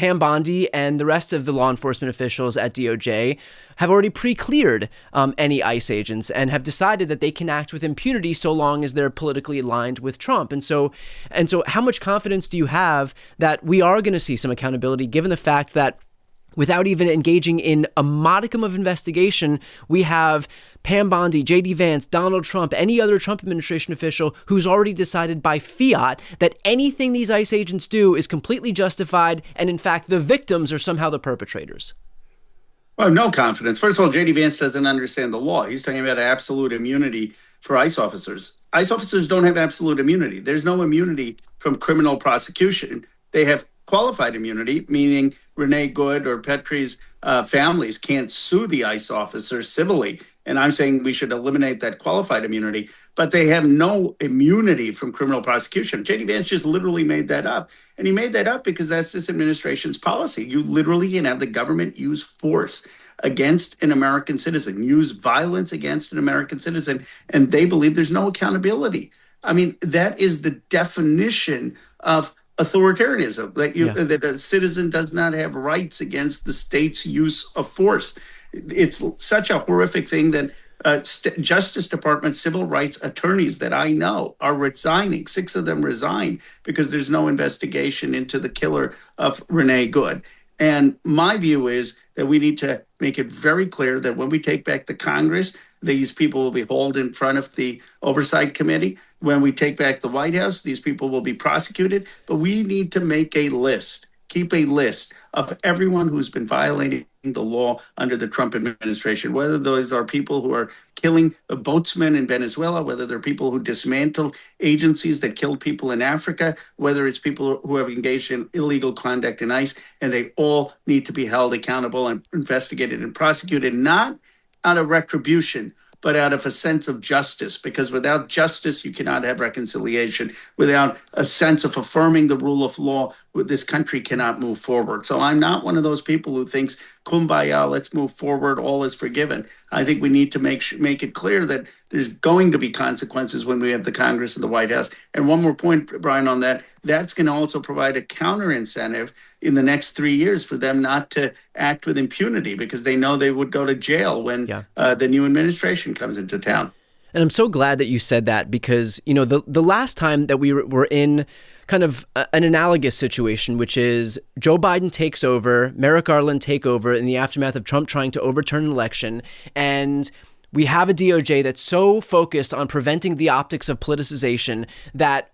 Pam Bondi and the rest of the law enforcement officials at DOJ have already pre-cleared any ICE agents and have decided that they can act with impunity so long as they're politically aligned with Trump. And so how much confidence do you have that we are going to see some accountability, given the fact that without even engaging in a modicum of investigation, we have Pam Bondi, J.D. Vance, Donald Trump, any other Trump administration official who's already decided by fiat that anything these ICE agents do is completely justified, and in fact, the victims are somehow the perpetrators? Well, no confidence. First of all, J.D. Vance doesn't understand the law. He's talking about absolute immunity for ICE officers. ICE officers don't have absolute immunity. There's no immunity from criminal prosecution. They have qualified immunity, meaning Renee Good or Petrie's families can't sue the ICE officers civilly. And I'm saying we should eliminate that qualified immunity, but they have no immunity from criminal prosecution. J.D. Vance just literally made that up. And he made that up because that's this administration's policy. You literally can have the government use force against an American citizen, use violence against an American citizen, and they believe there's no accountability. I mean, that is the definition of authoritarianism, that a citizen does not have rights against the state's use of force. It's such a horrific thing that Justice Department civil rights attorneys that I know are resigning. 6 of them resigned because there's no investigation into the killer of Renee Good. And my view is that we need to make it very clear that when we take back the Congress, these people will be hauled in front of the Oversight Committee. When we take back the White House, these people will be prosecuted. But we need to make a list, keep a list of everyone who's been violating the law under the Trump administration, whether those are people who are killing boatsmen in Venezuela, whether they're people who dismantled agencies that killed people in Africa, whether it's people who have engaged in illegal conduct in ICE, and they all need to be held accountable and investigated and prosecuted, not out of retribution, but out of a sense of justice, because without justice, you cannot have reconciliation. Without a sense of affirming the rule of law, this country cannot move forward. So I'm not one of those people who thinks, kumbaya, let's move forward, all is forgiven. I think we need to make it clear that there's going to be consequences when we have the Congress and the White House. And one more point, Brian, on that, that's going to also provide a counter incentive in the next 3 years for them not to act with impunity, because they know they would go to jail when the new administration comes into town. And I'm so glad that you said that, because, you know, the last time that we were in kind of an analogous situation, which is Joe Biden takes over, Merrick Garland take over in the aftermath of Trump trying to overturn an election, and we have a DOJ that's so focused on preventing the optics of politicization that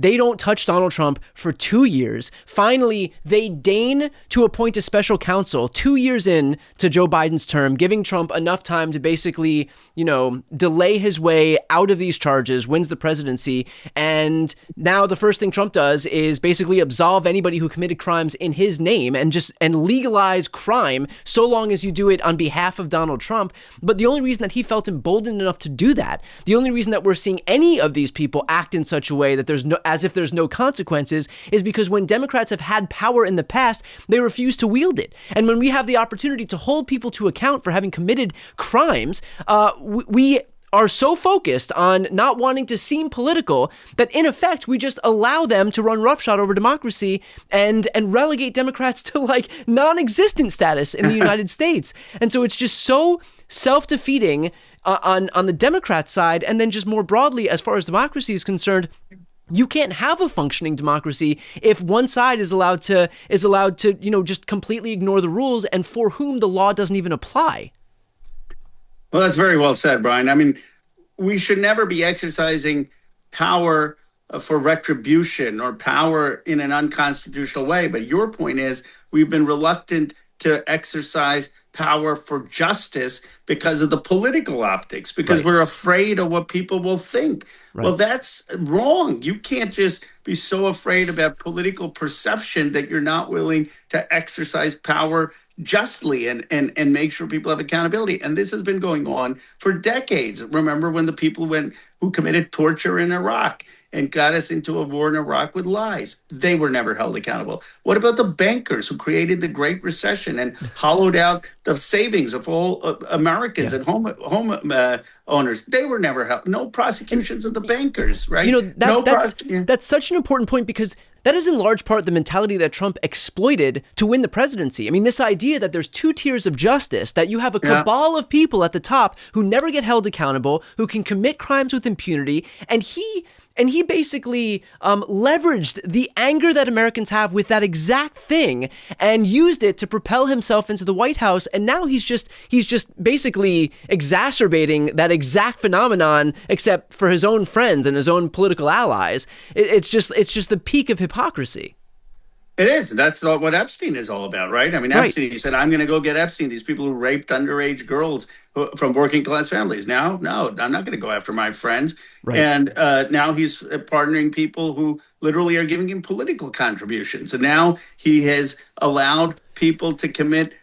they don't touch Donald Trump for 2 years. Finally, they deign to appoint a special counsel 2 years in to Joe Biden's term, giving Trump enough time to basically, you know, delay his way out of these charges, wins the presidency. And now the first thing Trump does is basically absolve anybody who committed crimes in his name and legalize crime so long as you do it on behalf of Donald Trump. But the only reason that he felt emboldened enough to do that, the only reason that we're seeing any of these people act in such a way that as if there's no consequences, is because when Democrats have had power in the past, they refuse to wield it. And when we have the opportunity to hold people to account for having committed crimes, we are so focused on not wanting to seem political that in effect we just allow them to run roughshod over democracy and relegate Democrats to like non-existent status in the United States. And so it's just so self-defeating on the Democrat side. And then just more broadly, as far as democracy is concerned, you can't have a functioning democracy if one side is allowed to, you know, just completely ignore the rules and for whom the law doesn't even apply. Well, that's very well said, Brian. I mean, we should never be exercising power for retribution or power in an unconstitutional way. But your point is we've been reluctant to exercise power for justice because of the political optics, because we're afraid of what people will think. Well, that's wrong. You can't just be so afraid about political perception that you're not willing to exercise power justly and make sure people have accountability. And this has been going on for decades. Remember when the people who committed torture in Iraq and got us into a war in Iraq with lies? They were never held accountable. What about the bankers who created the Great Recession and hollowed out the savings of all Americans and home owners? They were never held. No prosecutions of the bankers, right? You know, that's such an important point, because That is in large part the mentality that Trump exploited to win the presidency. I mean, this idea that there's two tiers of justice, that you have a cabal of people at the top who never get held accountable, who can commit crimes with impunity, and he basically leveraged the anger that Americans have with that exact thing and used it to propel himself into the White House. And now he's just basically exacerbating that exact phenomenon, except for his own friends and his own political allies. It's just the peak of hypocrisy. It is. That's what Epstein is all about, right? I mean, Epstein, he said, I'm going to go get Epstein, these people who raped underage girls from working class families. Now, no, I'm not going to go after my friends. Right. And now he's partnering people who literally are giving him political contributions. And now he has allowed people to commit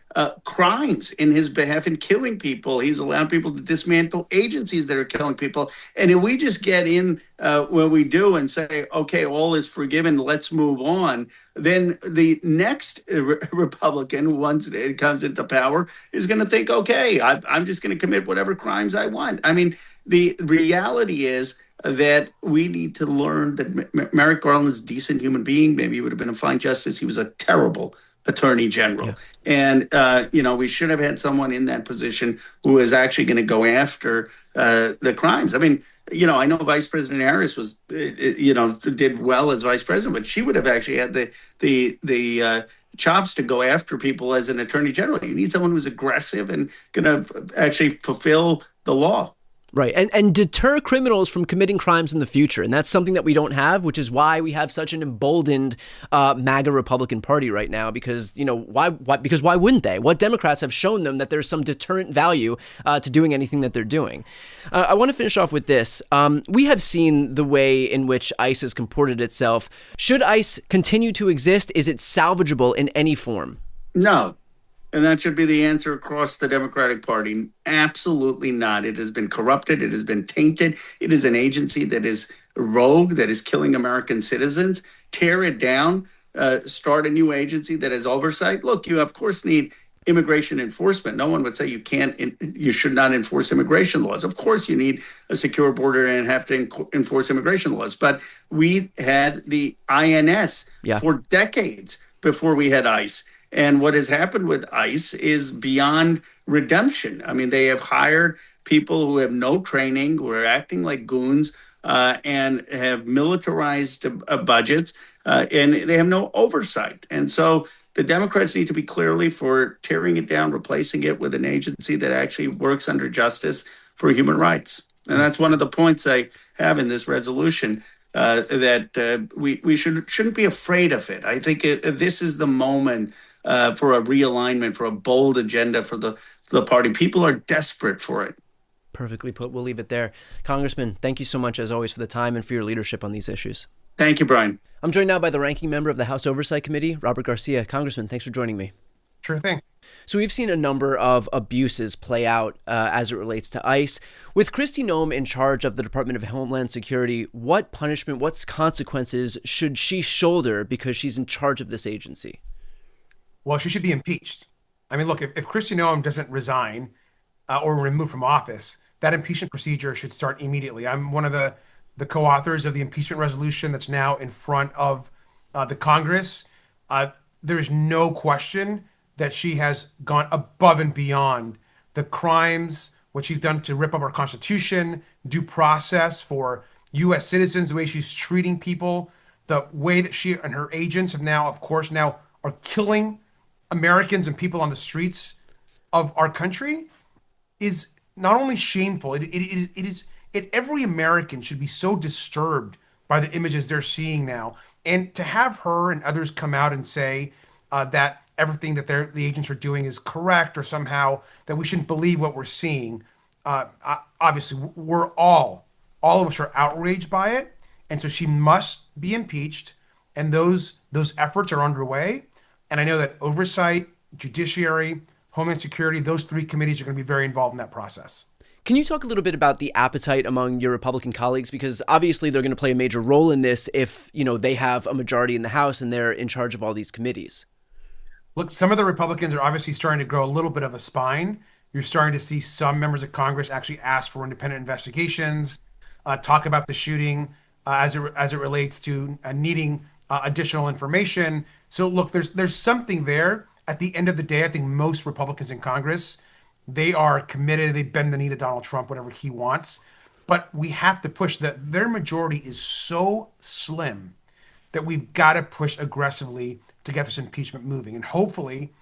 crimes in his behalf in killing people. He's allowed people to dismantle agencies that are killing people. And if we just get in when we do and say, okay, all is forgiven, let's move on, then the next Republican, once it comes into power, is going to think, okay, I'm just going to commit whatever crimes I want. I mean, the reality is that we need to learn that Merrick Garland's a decent human being. Maybe he would have been a fine justice. He was a terrible attorney general. Yeah. And, we should have had someone in that position who is actually going to go after the crimes. I mean, I know Vice President Harris was, did well as vice president, but she would have actually had the chops to go after people as an attorney general. You need someone who's aggressive and going to actually fulfill the law. Right. And deter criminals from committing crimes in the future. And that's something that we don't have, which is why we have such an emboldened MAGA Republican Party right now, because, why wouldn't they? What Democrats have shown them that there's some deterrent value to doing anything that they're doing. I want to finish off with this. We have seen the way in which ICE has comported itself. Should ICE continue to exist? Is it salvageable in any form? No. And that should be the answer across the Democratic Party. Absolutely not. It has been corrupted. It has been tainted. It is an agency that is rogue, that is killing American citizens. Tear it down. Start a new agency that has oversight. Look, you of course need immigration enforcement. No one would say you should not enforce immigration laws. Of course, you need a secure border and have to enforce immigration laws. But we had the INS for decades before we had ICE. And what has happened with ICE is beyond redemption. I mean, they have hired people who have no training, who are acting like goons, and have militarized budgets, and they have no oversight. And so the Democrats need to be clearly for tearing it down, replacing it with an agency that actually works under justice for human rights. And that's one of the points I have in this resolution. That we shouldn't be afraid of it. I think this is the moment for a realignment, for a bold agenda for the party. People are desperate for it. Perfectly put. We'll leave it there. Congressman, thank you so much, as always, for the time and for your leadership on these issues. Thank you, Brian. I'm joined now by the ranking member of the House Oversight Committee, Robert Garcia. Congressman, thanks for joining me. Sure thing. So we've seen a number of abuses play out as it relates to ICE. With Kristi Noem in charge of the Department of Homeland Security, what punishment, what consequences should she shoulder because she's in charge of this agency? Well, she should be impeached. I mean, look, if Kristi Noem doesn't resign or removed from office, that impeachment procedure should start immediately. I'm one of the co-authors of the impeachment resolution that's now in front of the Congress. There's no question that she has gone above and beyond the crimes, what she's done to rip up our Constitution, due process for U.S. citizens, the way she's treating people, the way that she and her agents have now, of course, now are killing Americans and people on the streets of our country is not only shameful, it is every American should be so disturbed by the images they're seeing now. And to have her and others come out and say that everything that the agents are doing is correct, or somehow that we shouldn't believe what we're seeing. Obviously, we're all of us are outraged by it. And so she must be impeached. And those efforts are underway. And I know that Oversight, Judiciary, Homeland Security, those three committees are going to be very involved in that process. Can you talk a little bit about the appetite among your Republican colleagues? Because obviously they're going to play a major role in this if, they have a majority in the House and they're in charge of all these committees. Look, some of the Republicans are obviously starting to grow a little bit of a spine. You're starting to see some members of Congress actually ask for independent investigations, talk about the shooting as it relates to needing additional information. So look, there's something there. At the end of the day, I think most Republicans in Congress, they are committed. They bend the knee to Donald Trump, whatever he wants. But we have to push that. Their majority is so slim that we've got to push aggressively to get this impeachment moving. And hopefully,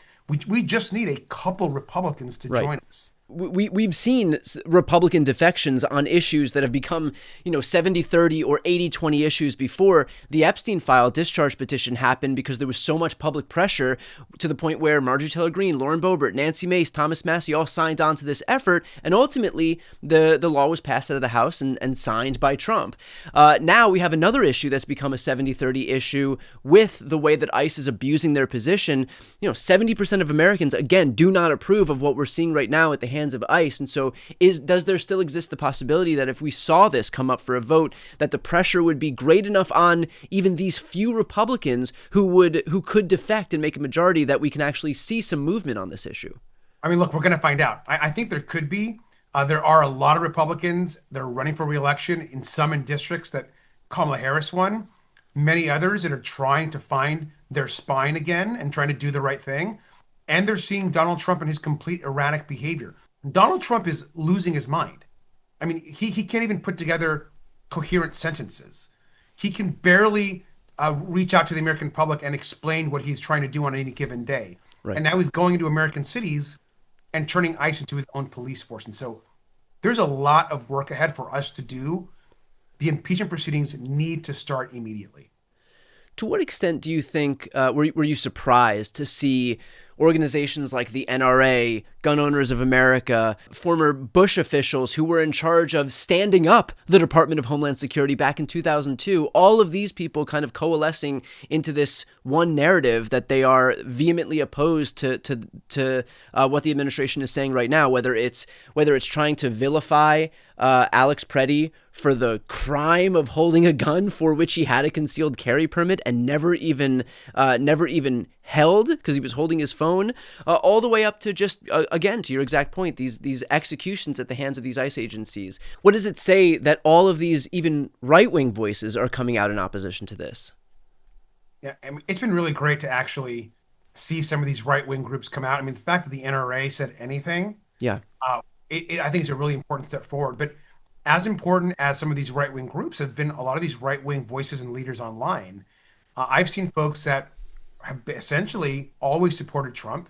we just need a couple Republicans to join us. We've seen Republican defections on issues that have become, 70-30 or 80-20 issues before. The Epstein file discharge petition happened because there was so much public pressure to the point where Marjorie Taylor Greene, Lauren Boebert, Nancy Mace, Thomas Massie all signed on to this effort. And ultimately, the law was passed out of the House and signed by Trump. Now we have another issue that's become a 70-30 issue with the way that ICE is abusing their position. 70% of Americans, again, do not approve of what we're seeing right now at the hands of ICE. And so does there still exist the possibility that if we saw this come up for a vote, that the pressure would be great enough on even these few Republicans who could defect and make a majority that we can actually see some movement on this issue? I mean, look, we're going to find out. I think there could be. There are a lot of Republicans that are running for re-election, in some in districts that Kamala Harris won, many others that are trying to find their spine again and trying to do the right thing. And they're seeing Donald Trump and his complete erratic behavior. Donald Trump is losing his mind. I mean, he can't even put together coherent sentences. He can barely reach out to the American public and explain what he's trying to do on any given day. Right. And now he's going into American cities and turning ICE into his own police force. And so there's a lot of work ahead for us to do. The impeachment proceedings need to start immediately. To what extent do you think, were you surprised to see organizations like the NRA, Gun Owners of America, former Bush officials who were in charge of standing up the Department of Homeland Security back in 2002, all of these people kind of coalescing into this one narrative that they are vehemently opposed to what the administration is saying right now, whether it's trying to vilify Alex Preddy for the crime of holding a gun for which he had a concealed carry permit and never even held because he was holding his phone, all the way up to just, again, to your exact point, these executions at the hands of these ICE agencies. What does it say that all of these even right-wing voices are coming out in opposition to this? Yeah, I mean, it's been really great to actually see some of these right-wing groups come out. I mean, the fact that the NRA said anything, I think is a really important step forward. But as important as some of these right-wing groups have been, a lot of these right-wing voices and leaders online, I've seen folks that have essentially always supported Trump,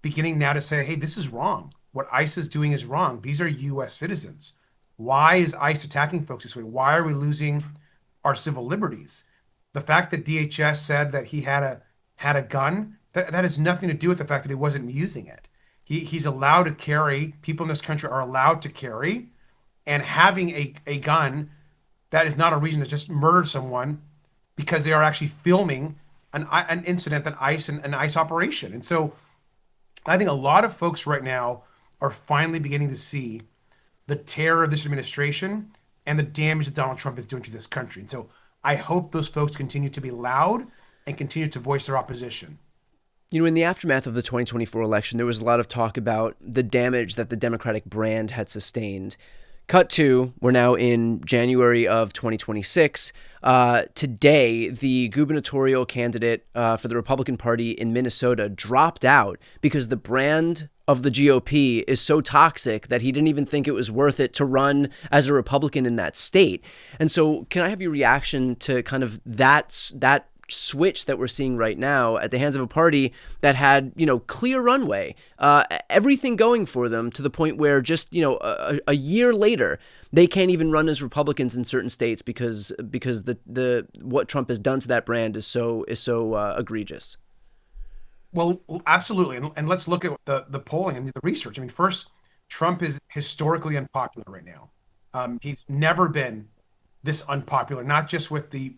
beginning now to say, hey, this is wrong. What ICE is doing is wrong. These are U.S. citizens. Why is ICE attacking folks this way? Why are we losing our civil liberties? The fact that DHS said that he had a gun, that has nothing to do with the fact that he wasn't using it. He's allowed to carry. People in this country are allowed to carry, and having a gun, that is not a reason to just murder someone because they are actually filming an incident, an ICE operation. And so I think a lot of folks right now are finally beginning to see the terror of this administration and the damage that Donald Trump is doing to this country. And so I hope those folks continue to be loud and continue to voice their opposition. In the aftermath of the 2024 election, there was a lot of talk about the damage that the Democratic brand had sustained. Cut to, we're now in January of 2026. Today, the gubernatorial candidate for the Republican Party in Minnesota dropped out because the brand of the GOP is so toxic that he didn't even think it was worth it to run as a Republican in that state. And so can I have your reaction to kind of that switch that we're seeing right now at the hands of a party that had, clear runway, everything going for them, to the point where just, a year later, they can't even run as Republicans in certain states because the what Trump has done to that brand is so egregious. Well, absolutely. And let's look at the polling and the research. I mean, first, Trump is historically unpopular right now. He's never been this unpopular, not just with the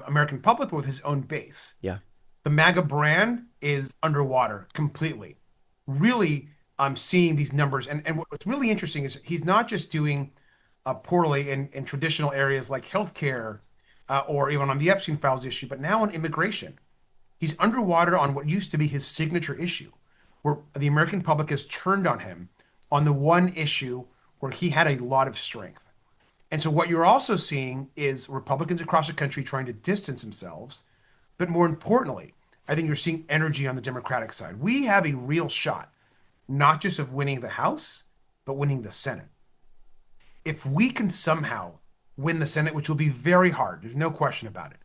American public, but with his own base. Yeah. The MAGA brand is underwater completely. Really, I'm seeing these numbers. And what's really interesting is he's not just doing poorly in traditional areas like healthcare or even on the Epstein files issue, but now on immigration. He's underwater on what used to be his signature issue, where the American public has turned on him on the one issue where he had a lot of strength. And so what you're also seeing is Republicans across the country trying to distance themselves But more importantly, I think you're seeing energy on the Democratic side. We have a real shot, not just of winning the House, but winning the Senate. If we can somehow win the Senate, which will be very hard, there's no question about it.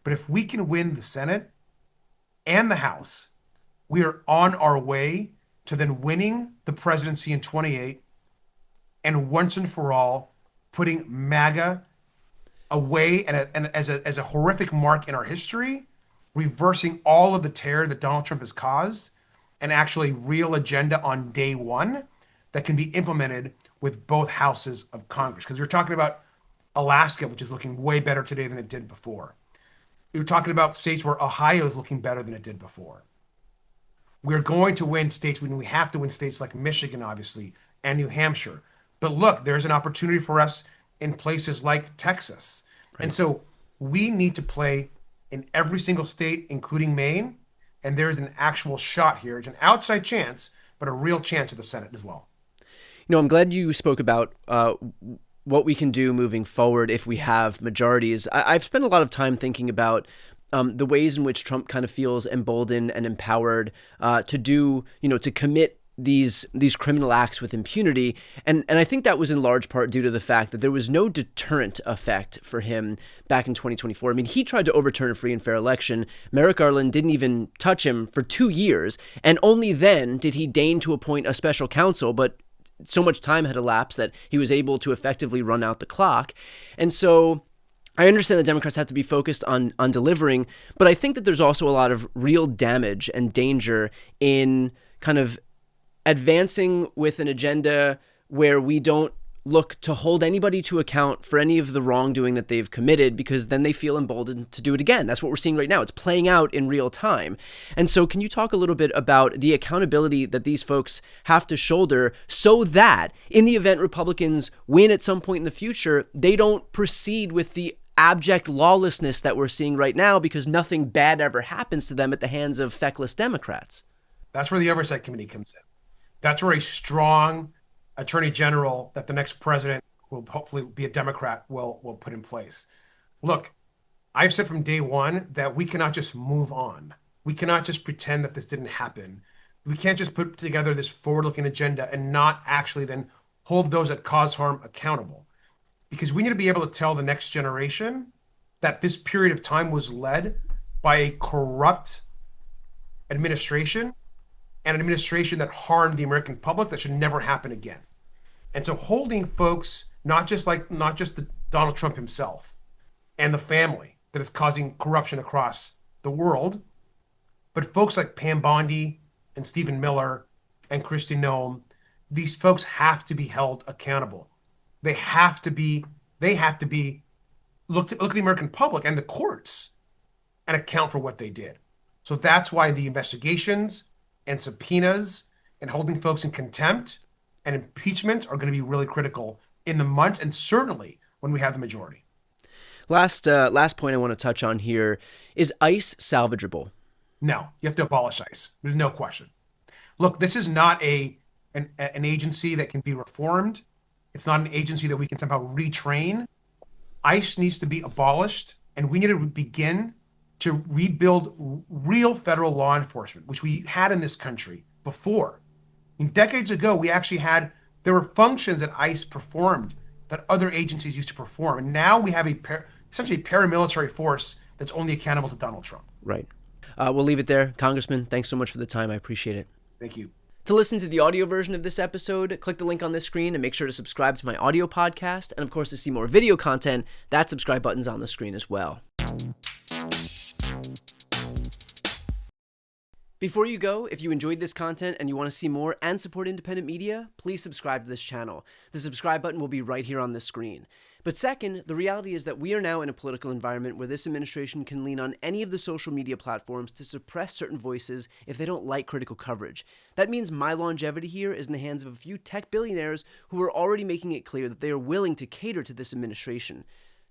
But if we can win the Senate and the House, we are on our way to then winning the presidency in 28 and once and for all putting MAGA away and as a horrific mark in our history, reversing all of the terror that Donald Trump has caused, and actually real agenda on day one that can be implemented with both houses of Congress. Because you're talking about Alaska, which is looking way better today than it did before. You're talking about states where Ohio is looking better than it did before. We're going to win states when we have to win states like Michigan, obviously, and New Hampshire. But look, there's an opportunity for us in places like Texas. Right. And so we need to play in every single state, including Maine. And there's an actual shot here. It's an outside chance, but a real chance of the Senate as well. You know, I'm glad you spoke about what we can do moving forward if we have majorities. I've spent a lot of time thinking about the ways in which Trump kind of feels emboldened and empowered to do, to commit these criminal acts with impunity. And I think that was in large part due to the fact that there was no deterrent effect for him back in 2024. I mean, he tried to overturn a free and fair election. Merrick Garland didn't even touch him for 2 years. And only then did he deign to appoint a special counsel, but so much time had elapsed that he was able to effectively run out the clock. And so I understand the Democrats have to be focused on delivering, but I think that there's also a lot of real damage and danger in kind of advancing with an agenda where we don't look to hold anybody to account for any of the wrongdoing that they've committed, because then they feel emboldened to do it again. That's what we're seeing right now. It's playing out in real time. And so can you talk a little bit about the accountability that these folks have to shoulder so that in the event Republicans win at some point in the future, they don't proceed with the abject lawlessness that we're seeing right now because nothing bad ever happens to them at the hands of feckless Democrats? That's where the Oversight Committee comes in. That's where a strong attorney general that the next president will hopefully be a Democrat will put in place. Look, I've said from day one that we cannot just move on. We cannot just pretend that this didn't happen. We can't just put together this forward-looking agenda and not actually then hold those that cause harm accountable. Because we need to be able to tell the next generation that this period of time was led by a corrupt administration, and an administration that harmed the American public that should never happen again. And so holding folks, not just the Donald Trump himself and the family that is causing corruption across the world, but folks like Pam Bondi and Stephen Miller and Kristi Noem, these folks have to be held accountable. They have to be look at the American public and the courts and account for what they did. So that's why the investigations and subpoenas and holding folks in contempt and impeachment are going to be really critical in the months and certainly when we have the majority. Last point I want to touch on here is ICE salvageable? No, you have to abolish ICE. There's no question. Look, this is not an agency that can be reformed. It's not an agency that we can somehow retrain. ICE needs to be abolished, and we need to begin to rebuild real federal law enforcement, which we had in this country before. Decades ago, there were functions that ICE performed that other agencies used to perform. And now we have essentially a paramilitary force that's only accountable to Donald Trump. Right. We'll leave it there. Congressman, thanks so much for the time. I appreciate it. Thank you. To listen to the audio version of this episode, click the link on this screen and make sure to subscribe to my audio podcast. And of course, to see more video content, that subscribe button's on the screen as well. Before you go, if you enjoyed this content and you want to see more and support independent media, please subscribe to this channel. The subscribe button will be right here on the screen. But second, the reality is that we are now in a political environment where this administration can lean on any of the social media platforms to suppress certain voices if they don't like critical coverage. That means my longevity here is in the hands of a few tech billionaires who are already making it clear that they are willing to cater to this administration.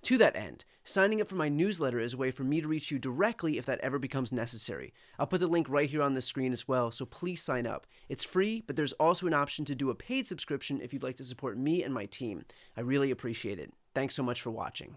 To that end, signing up for my newsletter is a way for me to reach you directly if that ever becomes necessary. I'll put the link right here on the screen as well, so please sign up. It's free, but there's also an option to do a paid subscription if you'd like to support me and my team. I really appreciate it. Thanks so much for watching.